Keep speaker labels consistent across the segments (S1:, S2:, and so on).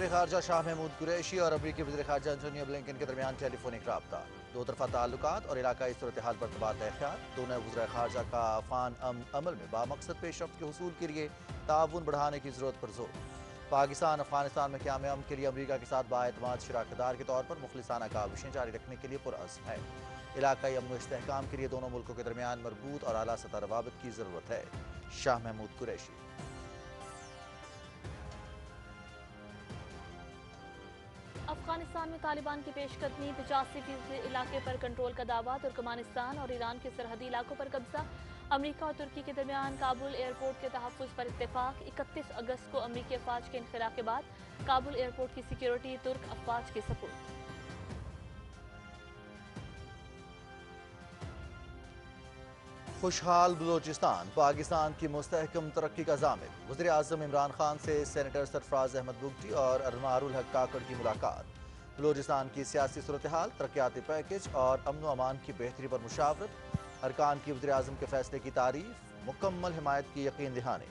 S1: वज़ीर ख़ारजा शाह महमूद कुरैशी और अमरीकी वज़ीर ख़ारजा एंटोनी ब्लिंकन के दरमियान टेलीफोनिक रब्ता, दो तरफ़ा ताल्लुकात और इलाकाई सूरत-ए-हाल पर तबादला ख़्याल। दोनों वज़ीर ख़ारजा का अफ़गान अमल में बामक़सद पेशरफ़्त के हुसूल के लिए ताउन बढ़ाने की ज़रूरत पर ज़ोर। पाकिस्तान अफ़गानिस्तान में क़याम अमन के लिए अमरीका के साथ बाएतमाद शराकतदार के तौर पर मुख़लिसाना काविशें जारी रखने के लिए पुरअज़्म है। इलाकाई अमन व इस्तेहकाम के लिए दोनों मुल्कों के दरमियान मरबूत और आला सतह रवाबित की ज़रूरत है। शाह महमूद कुरैशी।
S2: अफगानिस्तान में तालिबान की पेशकदमी, 85% इलाके पर कंट्रोल का दावा। तुर्कमानिस्तान और ईरान के सरहदी इलाकों पर कब्जा। अमरीका और तुर्की के दरमियान काबुल एयरपोर्ट के तहफ़्फ़ुज़ पर इत्तेफाक। 31 अगस्त को अमरीकी अफवाज के इनखला के बाद काबुल एयरपोर्ट की सिक्योरिटी तुर्क अफवाज के सपुर्द।
S1: खुशहाल बलूचिस्तान पाकिस्तान की मुस्तहकम तरक्की का ज़ामिन। वज़ीर आज़म इमरान खान से सेनेटर सरफराज अहमद बुगटी और अरमारुल हक काकड़ की मुलाकात। बलूचिस्तान की सियासी सूरत-ए-हाल, तरक्याती पैकेज और अमन व अमान की बेहतरी पर मुशावरत। अरकान की वज़ीर आज़म के फैसले की तारीफ, मुकम्मल हिमायत की यकीन दहानी।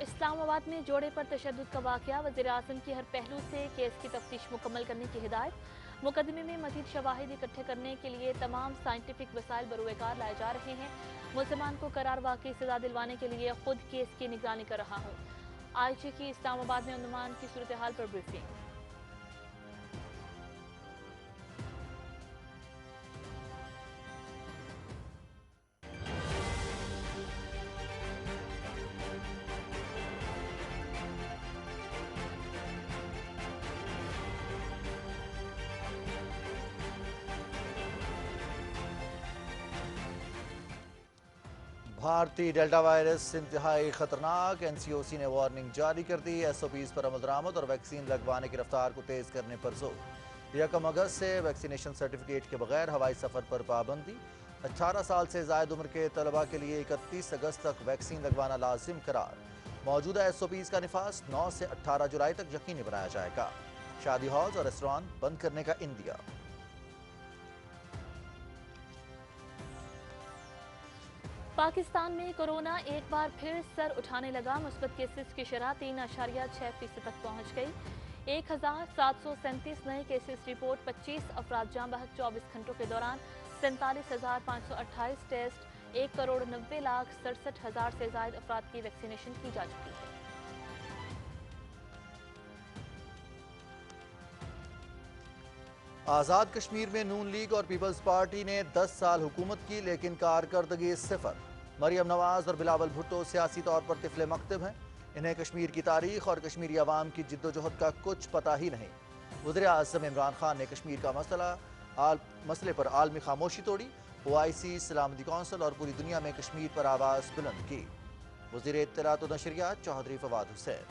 S2: इस्लामाबाद में जोड़े पर तशद्दुद का वाक़या, वज़ीर आज़म की हर पहलू से केस की तफ्तीश मुकम्मल करने की हिदायत। मुकदमे में मज़ीद शवाहिद इकट्ठे करने के लिए तमाम साइंटिफिक वसाइल बरूएकार लाए जा रहे हैं। मुल्ज़मान को करार वाक़ई सज़ा दिलवाने के लिए खुद केस की निगरानी कर रहा हूँ। IG की इस्लामाबाद में अमन की सूरत हाल पर ब्रीफिंग।
S1: भारतीय डेल्टा वायरस इंतहाई खतरनाक, NCOC ने वार्निंग जारी कर दी। SOPs पर अमल दरामद और वैक्सीन लगवाने की रफ्तार को तेज करने पर जोर। 1 अगस्त से वैक्सीनेशन सर्टिफिकेट के बगैर हवाई सफर पर पाबंदी। 18 साल से जायद उम्र के तलबा के लिए 31 अगस्त तक वैक्सीन लगवाना लाजिम करार। मौजूदा SOPs का निफाज 9 से 18 जुलाई तक यकीनी बनाया जाएगा। शादी हॉल्स और रेस्टोरेंट बंद करने का इंदिया।
S2: पाकिस्तान में कोरोना एक बार फिर सर उठाने लगा। मुस्बत केसेस की शरह 3.6% तक पहुंच गई। 1737 नए केसेस रिपोर्ट। 25 अफराद जाँ बहक। 24 घंटों के दौरान 47,528 टेस्ट। 1,90,67,000 से ज्यादा अफराद की वैक्सीनेशन की जा चुकी है।
S1: आज़ाद कश्मीर में नून लीग और पीपल्स पार्टी ने 10 साल हुकूमत की, लेकिन कारकर्दगी सिफर। मरियम नवाज और बिलावल भुट्टो सियासी तौर पर तिफले मकतब हैं। इन्हें कश्मीर की तारीख और कश्मीरी अवाम की जिद्दोजहद का कुछ पता ही नहीं। वज़ीर आज़म इमरान खान ने कश्मीर का मसले पर आलमी खामोशी तोड़ी। OIC, सलामती कौंसिल और पूरी दुनिया में कश्मीर पर आवाज़ बुलंद की। वज़ीर इत्तलात व नशरियात चौधरी फवाद हुसैन।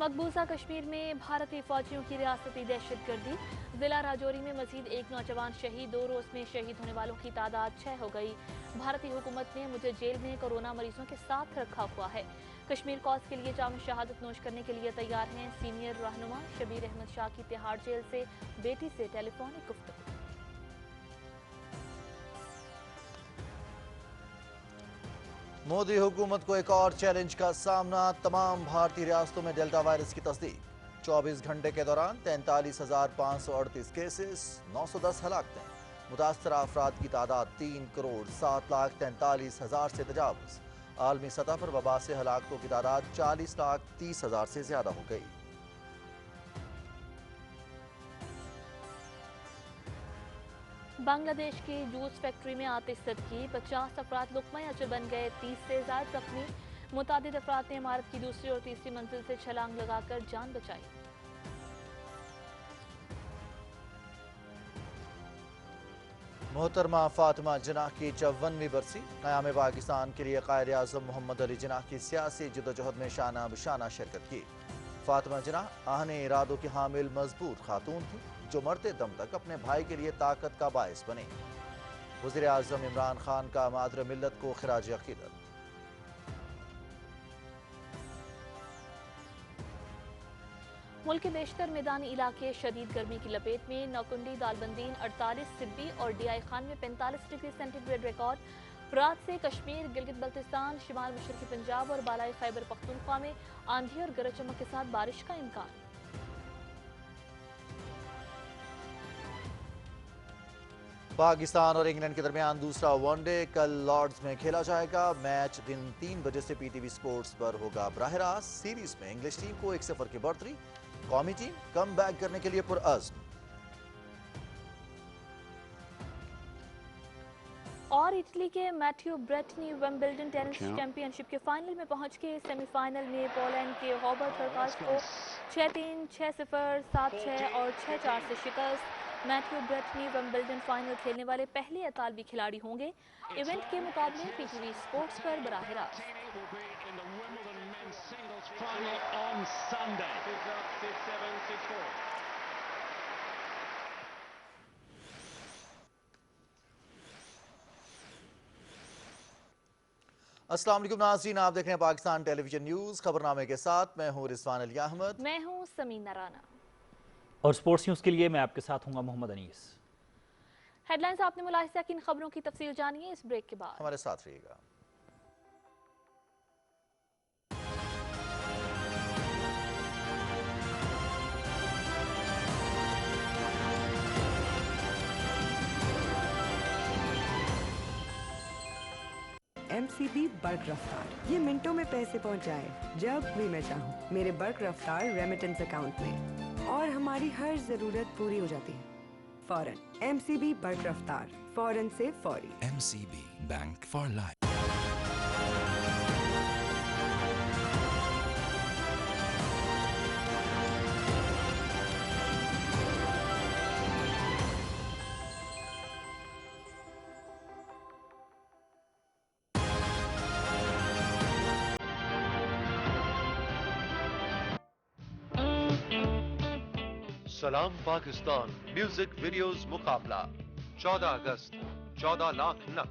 S2: मकबूजा कश्मीर में भारतीय फौजियों की रियासती दहशतगर्दी। जिला राजौरी में मजीद एक नौजवान शहीद। 2 रोज में शहीद होने वालों की तादाद 6 हो गई। भारतीय हुकूमत ने मुझे जेल में कोरोना मरीजों के साथ रखा हुआ है। कश्मीर कॉज के लिए जाम शहादत नोश करने के लिए तैयार हैं। सीनियर रहनुमा शबीर अहमद शाह की तिहाड़ जेल से बेटी से टेलीफोनिक गुफ्तगू।
S1: मोदी हुकूमत को एक और चैलेंज का सामना। तमाम भारतीय रियासतों में डेल्टा वायरस की तस्दीक। 24 घंटे के दौरान 43,538 केसेस, 910 हलाकतें। मुतासरा अफराद की तादाद 3,07,43,000 से तजावुज़। आलमी सतह पर वबा से हलाकतों की तादाद 40,30,000 से ज्यादा हो गई।
S2: बांग्लादेश की जूस फैक्ट्री में आतिश ज़दगी। 50 अफराद लुक़मा अजल बन गए। 30 से ज़ायद जख्मी। मुतादिद अफराद ने इमारत की दूसरी और तीसरी मंजिल से छलांग लगाकर जान बचाई।
S1: मोहतरमा फातिमा जिन्नाह की 54वीं बरसी। क़याम पाकिस्तान के लिए कायद आज़म मोहम्मद अली जिन्नाह की सियासी जद्दोजहद में शाना बशाना शिरकत की। फातिमा जिन्नाह आहने इरादों की हामिल मजबूत खातून थी, जो मरते दम तक अपने भाई के लिए ताकत का बायस बने। वज़ीर आज़म इमरान खान का मादर मिल्लत को खिराज अक़ीदत।
S2: मुल्क के बेशतर मैदानी इलाके शदीद गर्मी की लपेट में। नौकुंडी दालबंदीन 48, सिब्बी और DI खान में 45 डिग्री सेंटीग्रेड रिकॉर्ड। रात से कश्मीर, गिलगित बल्तिस्तान, शिमाल मशरक़ी पंजाब और बालाई खैबर पख्तूनख्वा में आंधी और गरज चमक के साथ बारिश का इम्कान।
S1: पाकिस्तान और इंग्लैंड के दरमियान दूसरा वनडे कल लॉर्ड्स में खेला जाएगा। मैच दिन 3 बजे से PTV स्पोर्ट्स पर होगा बराह रास्त। सीरीज में इंग्लिश टीम को 1-0 की बढ़तरी। कौमी टीम कम बैक करने के लिए पुरअज़्म।
S2: और इटली के मैथ्यू ब्रेटनी विंबलडन टेनिस चैंपियनशिप के फाइनल में पहुंच के सेमीफाइनल में पोलैंड के हॉबर्ट हरकाज को 6-3, 6-0, 7-6 और 6-4 से शिकस्त। मैथ्यू ब्रेटनी विंबलडन फाइनल खेलने वाले पहले इतालवी खिलाड़ी होंगे। इवेंट के मुकाबले PTV स्पोर्ट्स पर बराह रास्त।
S1: अस्सलाम वालेकुम नाज़रीन, आप देख रहे हैं पाकिस्तान टेलीविजन न्यूज़। खबरनामे के साथ मैं हूँ रिजवान अली अहमद।
S2: मैं हूँ समीना राना
S3: और स्पोर्ट्स न्यूज़ के लिए मैं आपके साथ हूँगा मोहम्मद अनीस।
S2: हेडलाइंस आपने मुलाहिजा की, इन खबरों की तफसील जानिए इस ब्रेक के बाद।
S1: हमारे साथ रहिएगा।
S4: MCB बर्क रफ्तार, ये मिनटों में पैसे पहुंचाए जब भी मैं चाहूँ मेरे बर्क रफ्तार रेमिटेंस अकाउंट में, और हमारी हर जरूरत पूरी हो जाती है फौरन। MCB बर्क रफ्तार, फौरन से फौरी।
S5: MCB bank for life.
S6: सलाम पाकिस्तान म्यूजिक वीडियोस मुकाबला 14 अगस्त 14 लाख नग।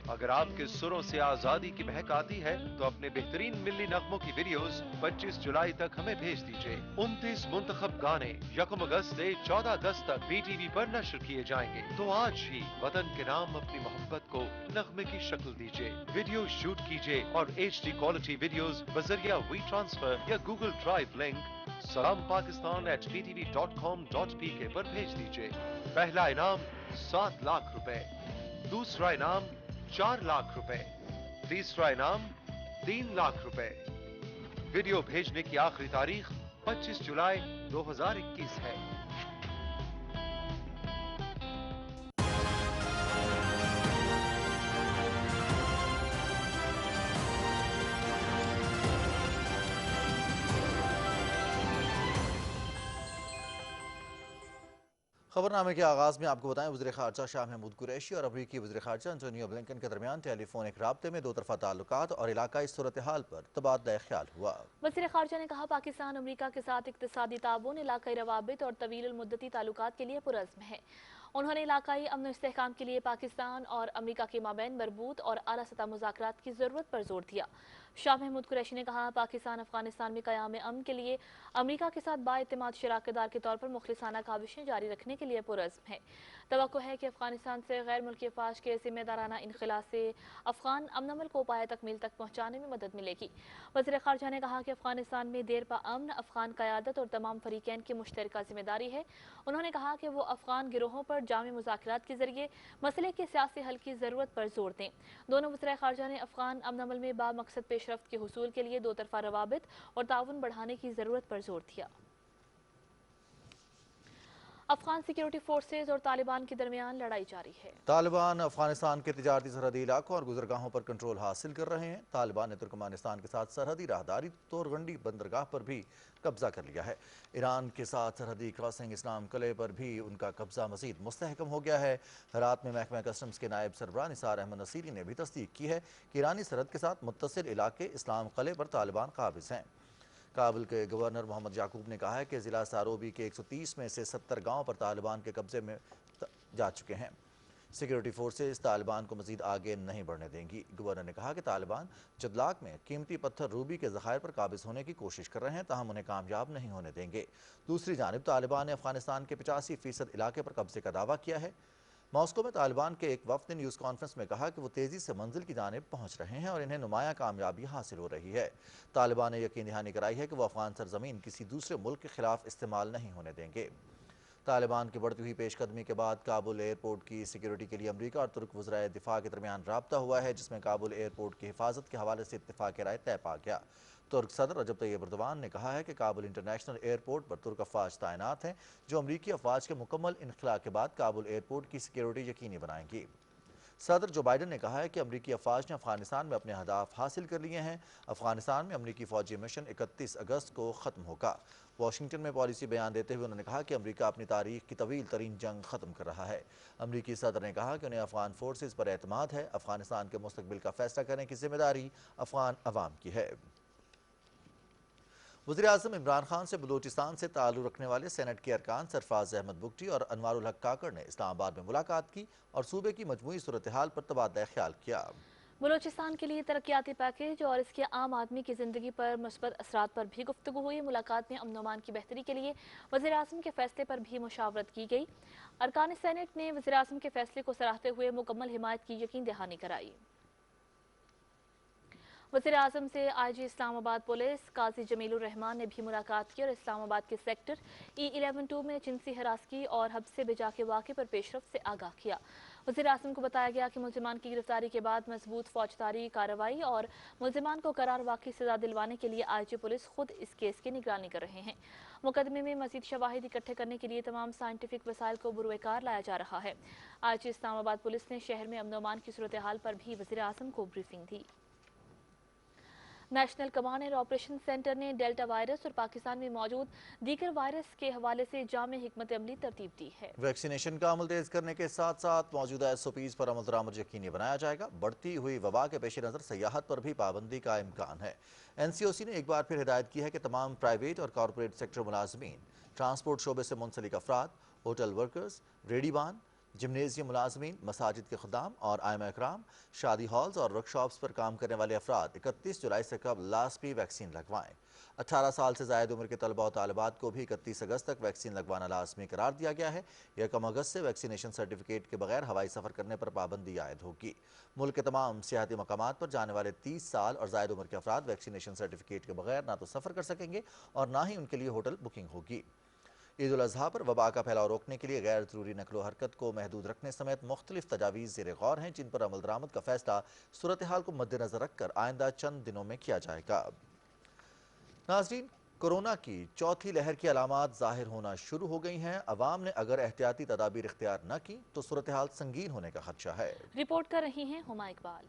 S6: अगर आपके सुरों से आजादी की महक आती है तो अपने बेहतरीन मिल्ली नगमों की वीडियोस 25 जुलाई तक हमें भेज दीजिए। 29 मुंतखब गाने 1 अगस्त से 14 अगस्त तक PTV पर नश्र किए जाएंगे। तो आज ही वतन के नाम अपनी मोहब्बत को नगमे की शक्ल दीजिए। वीडियो शूट कीजिए और HD क्वालिटी वीडियोस बजरिया वी ट्रांसफर या गूगल ड्राइव लिंक salampakistan@ptv.com.pk पर भेज दीजिए। पहला इनाम 7 लाख रुपए, दूसरा इनाम 4 लाख रुपए, तीसरा इनाम 3 लाख रुपए। वीडियो भेजने की आखिरी तारीख 25 जुलाई 2021 है।
S1: खबरनामे के आगाज़ में आपको बताएं, वज़ीर ख़ारजा शाह महमूद कुरैशी और अमरीकी वज़ीर ख़ारजा एंटोनियो ब्लिंकन के दरमियान टेलीफोनिक राब्ते में दो तरफ़ा ताल्लुकात और इलाकाई सूरत हाल पर तबादला ख्याल हुआ।
S2: वज़ीर ख़ारजा ने कहा, पाकिस्तान अमरीका के साथ इक़्तिसादी ताउन, इलाकाई रवाबित और तवील मुद्दती ताल्लुकात के लिए पुरअज़्म है। उन्होंने इलाकाई अमन इस्तेहकाम के लिए पाकिस्तान और अमरीका के माबैन मरबूत और आला सतह मुज़ाकरात की ज़रूरत पर जोर दिया। शाह महमूद कुरैशी ने कहा, पाकिस्तान अफगानिस्तान में क़याम अमन के लिए अमरीका के साथ बाएतिमाद शराकतदार के तौर पर मुखलिसाना काविशें जारी रखने के लिए पुरअज़्म है। तवक्को है कि अफगानिस्तान से गैर मुल्की अफवाज के ज़िम्मेदाराना इनखला से अफगान अमन अमल को पाया तकमील तक पहुँचाने में मदद मिलेगी। वज़ीर ख़ारजा ने कहा कि अफगानिस्तान में देर पा अमन अफगान क़यादत और तमाम फरीकैन की मुश्तरका ज़िम्मेदारी है। उन्होंने कहा कि वो अफगान गिरोहों पर जामी मुज़ाकरात के ज़रिए मसले के सियासी हल की ज़रूरत पर जोर दें। दोनों वज़ीर ख़ारजा ने अफगान अमन अमल में बामकसद पेशरफ्त के हुसूल के लिए दो तरफ़ा रवाबित और ताउन बढ़ाने की ज़रूरत पर जोर दिया। अफगान सिक्योरिटी फोर्सेज और तालिबान के दरमियान लड़ाई जारी है।
S1: तालिबान अफगानिस्तान के तिजारती सरहदी इलाकों और गुजरगाहों पर कंट्रोल हासिल कर रहे हैं। तालिबान ने तुर्कमानिस्तान के साथ सरहदी राहदारी तोरगंडी बंदरगाह पर भी कब्जा कर लिया है। ईरान के साथ सरहदी क्रॉसिंग इस्लाम कले पर भी उनका कब्जा मजीद मुस्तहकम हो गया है। रात में महकमा कस्टम्स के नायब सरबराह निसार अहमद नसीरी ने भी तस्दीक की है कि ईरानी सरहद के साथ मुत्तसिल इलाके इस्लाम कले पर तालिबान काबिज हैं। काबुल के गवर्नर मोहम्मद याकूब ने कहा है कि ज़िला सारोबी के 130 में से 70 गाँव पर तालिबान के कब्जे में जा चुके हैं। सिक्योरिटी फोर्सेस तालिबान को मजीद आगे नहीं बढ़ने देंगी। गवर्नर ने कहा कि तालिबान चदलाक में कीमती पत्थर रूबी के ज़खायर पर काबिज होने की कोशिश कर रहे हैं, ताहम उन्हें कामयाब नहीं होने देंगे। दूसरी जानिब तालिबान ने अफगानिस्तान के 85% इलाके पर कब्जे का दावा किया है। मॉस्को में तालिबान के एक वफ्द ने न्यूज़ कॉन्फ्रेंस में कहा कि वो तेज़ी से मंजिल की जानिब पहुंच रहे हैं और इन्हें नुमाया कामयाबी हासिल हो रही है। तालिबान ने यकीन दहानी कराई है कि वो अफगान सरजमीन किसी दूसरे मुल्क के खिलाफ इस्तेमाल नहीं होने देंगे। तालिबान की बढ़ती हुई पेशकदमी के बाद काबुल एयरपोर्ट की सिक्योरिटी के लिए अमरीका और तुर्क वज़राए दिफा के दरमियान राब्ता हुआ है, जिसमें काबुल एयरपोर्ट की हिफाजत के हवाले से इत्तेफाक राय तय पा गया। तुर्क सदर रजब तैयब एर्दोगान ने कहा है कि काबुल इंटरनेशनल एयरपोर्ट पर तुर्क अफवाज तैनात हैं, जो अमरीकी अफवाज के मुकम्मल इनखला के बाद काबुल एयरपोर्ट की सिक्योरिटी यकीनी बनाएंगी। सदर जो बाइडन ने कहा है कि अमरीकी अफवाज ने अफगानिस्तान में अपने अहदाफ हासिल कर लिए हैं। अफगानिस्तान में अमरीकी फौजी मिशन 31 अगस्त को ख़त्म होगा। वाशिंगटन में पॉलिसी बयान देते हुए उन्होंने कहा कि अमरीका अपनी तारीख की तवील तरीन जंग ख़त्म कर रहा है। अमरीकी सदर ने कहा कि उन्हें अफगान फोर्सेस पर एतमाद है। अफगानिस्तान के मुस्तकबिल का फैसला करने की जिम्मेदारी अफगान अवाम की है। वज़ीर-ए-आज़म इमरान खान से बलूचिस्तान से ताल्लुक़ रखने वाले सेनेट के अरकान सरफराज अहमद बुगटी और अनवारुल हक काकड़ ने इस्लामाबाद में मुलाकात की और सूबे की मजमूई सूरत हाल पर तबादला ख्याल किया।
S2: बलूचिस्तान के लिए तरक्याती पैकेज और इसके आम आदमी की ज़िंदगी पर मुस्बत असरात पर भी गुफ्तगू हुई। मुलाकात में अमन-ओ-अमान की बेहतरी के लिए वज़ीर-ए-आज़म के फैसले पर भी मुशावरत की गई। अरकान सेनेट ने वज़ीर-ए-आज़म के फैसले को सराहते हुए मुकम्मल हिमायत की यकीन दहानी कराई। वज़ीर-ए-आज़म से आईजी इस्लामाबाद पुलिस काजी जमीलुर रहमान ने भी मुलाकात की और इस्लामाबाद के सेक्टर E11-2 में जिनसी हरासगी और हब्से भिजा के वाक़े पर पेशरफ्त से आगाह किया। वज़ीर-ए-आज़म को बताया गया कि मुल्ज़िमान की गिरफ्तारी के बाद मजबूत फौजदारी कार्रवाई और मुल्ज़िमान को करार वाक़ई सज़ा दिलवाने के लिए आईजी पुलिस खुद इस केस की निगरानी कर रहे हैं। मुकदमे में मज़ीद शवाहिद इकट्ठे करने के लिए तमाम साइंटिफिक वसाइल को बुरुएकार लाया जा रहा है। आईजी इस्लामाबाद पुलिस ने शहर में अमन-ओ-अमान की सूरत हाल पर भी वज़ीर-ए-आज़म को briefing the. National command and operation centre ने डेल्टा वायरस और पाकिस्तान में मौजूद दीगर वायरस के हवाले से जामे हिकमत अमली तरतीब दी है।
S1: वैक्सीनेशन का अमल तेज करने के साथ साथ मौजूदा SOPs पर अमल दरामद यकीनी बनाया जाएगा। बढ़ती हुई वबा के पेश नज़र सयाहत पर भी पाबंदी का इम्कान है। NCOC ने एक बार फिर हिदायत की है कि तमाम प्राइवेट और कॉरपोरेट सेक्टर मुलाजमीन, ट्रांसपोर्ट शोबे से मुंसलिक अफराद, होटल वर्कर्स, रेडीबान, जिमनेजियम मुलाजमीन, मसाजिद के खुदाम और आइमा इकराम, शादी हॉल्स और वर्कशॉप्स पर काम करने वाले अफराद 31 जुलाई से कबल लाजमी वैक्सीन लगवाएं। 18 साल से ज़ायद उम्र के तलबा और तालिबात को भी 31 अगस्त तक वैक्सीन लगवाना लाजमी करार दिया गया है। 1 अगस्त से वैक्सीनेशन सर्टिफिकेट के बगैर हवाई सफ़र करने पर पाबंदी आयद होगी। मुल्क के तमाम सियाहती मकामात पर जाने वाले 30 साल और ज़ायद उम्र के अफराद वैक्सीनेशन सर्टिफिकेट के बगैर ना तो सफ़र कर सकेंगे और ना ही उनके लिए होटल बुकिंग होगी। ईद उल अज़हा पर वबा का फैलाव रोकने के लिए गैर ज़रूरी नकलो हरकत को महदूद रखने समेत मुख्तलिफ तजावीज़ ज़ेर गौर हैं, जिन पर अमल दरामद का फैसला सूरत हाल को मद्देनज़र रखकर आइंदा चंद दिनों में किया जाएगा। नाज़रीन, कोरोना की चौथी लहर की अलामात ज़ाहिर होना शुरू हो गई हैं। अवाम ने अगर एहतियाती तदाबीर इख्तियार न की तो सूरत हाल संगीन होने का खदशा है।
S2: रिपोर्ट कर रही हैं हुमा इकबाल।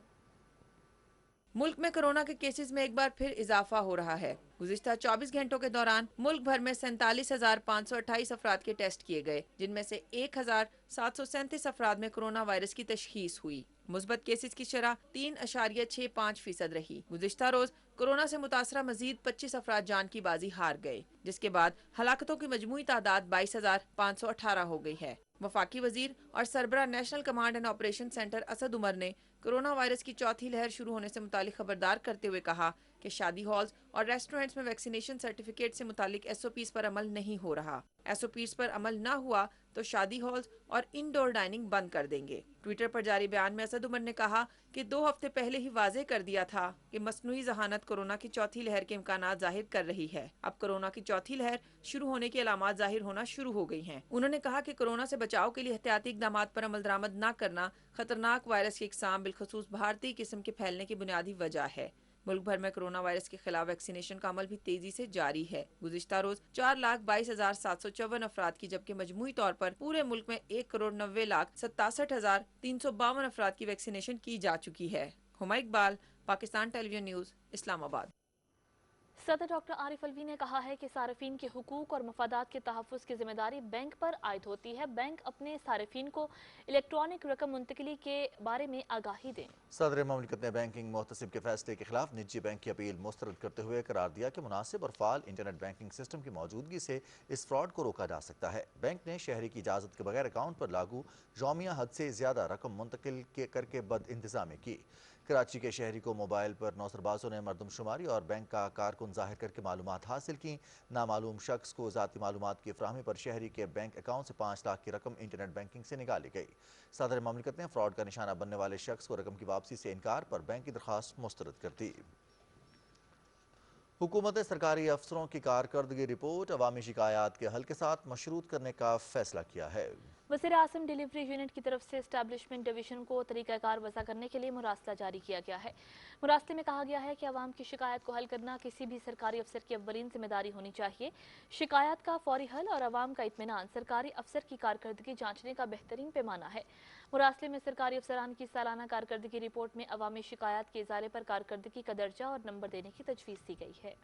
S7: मुल्क में कोरोना के केसेस में एक बार फिर इजाफा हो रहा है। गुज़िश्ता 24 घंटों के दौरान मुल्क भर में 47,528 अफराद के टेस्ट किए गए, जिनमें से 1,737 अफराद में कोरोना वायरस की तशखीस हुई। मुस्बत केसेस की शरह 3.65% रही। गुज़िश्ता रोज कोरोना से मुतासरा मजीद 25 अफराद जान की बाजी हार गए, जिसके बाद हलाकतों की मजमूई तादाद 22,518 हो गई है। वफाकी वजीर और सरबरा national command and operation centre Asad Umar ने कोरोना वायरस की चौथी लहर शुरू होने से मुतालिक खबरदार करते हुए कहा कि शादी हॉल्स और रेस्टोरेंट्स में वैक्सीनेशन सर्टिफिकेट से मुतालिक SOPs पर अमल नहीं हो रहा। SOPs पर अमल न हुआ तो शादी हॉल्स और इंडोर डाइनिंग बंद कर देंगे। ट्विटर पर जारी बयान में असद उमर ने कहा कि 2 हफ्ते पहले ही वाजे कर दिया था कि मसनूई जहानत कोरोना की चौथी लहर के इम्कानात जाहिर कर रही है। अब कोरोना की चौथी लहर शुरू होने की अलामात जाहिर होना शुरू हो गई हैं। उन्होंने कहा कि कोरोना से बचाव के लिए एहतियाती इक़दामात पर अमल दरामद न करना खतरनाक वायरस की इकसाम बिलखसूस भारतीय किस्म के फैलने की बुनियादी वजह है। मुल्क भर में कोरोना वायरस के खिलाफ वैक्सीनेशन का अमल भी तेजी से जारी है। गुज़िश्ता रोज 4,22,754 अफराद की, जबकि मजमूई तौर पर पूरे मुल्क में 1,90,67,352 अफराद की वैक्सीनेशन की जा चुकी है। Huma Iqbal, Pakistan television news, Islamabad.
S2: सदर डॉक्टर आरिफ अलवी ने कहा है कि सार्फिन के हुकूक और मफादात के तहफ़्फ़ुज़ की जिम्मेदारी बैंक पर आयद होती है। बैंक अपने सार्फिन को इलेक्ट्रॉनिक रकम मुंतकिली के बारे में आगाही दें।
S1: सदर ममलिकत ने बैंकिंग मोहतसिब के फैसले के खिलाफ निजी बैंक की अपील मुस्तरद करते हुए करार दिया कि मुनासिब और फाल इंटरनेट बैंकिंग सिस्टम की मौजूदगी से इस फ्रॉड को रोका जा सकता है। बैंक ने शहरी की इजाज़त के बगैर अकाउंट पर लागू यौमिया हद से ज़्यादा रकम मुंतकिल करके बद इंतज़ामी की। कराची के शहरी को मोबाइल पर नौसरबाजों ने मरदमशुमारी और बैंक का कारकुन जाहिर करके मालूमात हासिल की। नामालूम शख्स को ज़ाती मालूमात की फराहमी पर शहरी के बैंक अकाउंट से 5 लाख की रकम इंटरनेट बैंकिंग से निकाली गई। सदर ममलिकत ने फ्रॉड का निशाना बनने वाले शख्स को रकम की वापसी से इनकार पर बैंक की दरख्वास्त मुस्तरद कर दी। हुकूमत ने सरकारी अफसरों की कारकर्दगी रिपोर्ट अवामी शिकायत के हल के साथ मशरूत करने का फैसला किया है।
S2: वज़ीर आज़म डिलीवरी यूनिट की तरफ से एस्टैब्लिशमेंट डिवीज़न को तरीक़ाकार वज़ा करने के लिए मुरासला जारी किया गया है। मुरासले में कहा गया है कि आवाम की शिकायत को हल करना किसी भी सरकारी अफसर की अव्वलीन जिम्मेदारी होनी चाहिए। शिकायत का फौरी हल और आवाम का इत्मीनान सरकारी अफसर की कारकर्दगी जांचने का बेहतरीन पैमाना है। मुरासले में सरकारी अफसरान की सालाना कारकर्दगी रिपोर्ट में अवामी शिकायत के इज़ाले पर कारकर्दगी का दर्जा और नंबर देने की तजवीज़ दी गई है।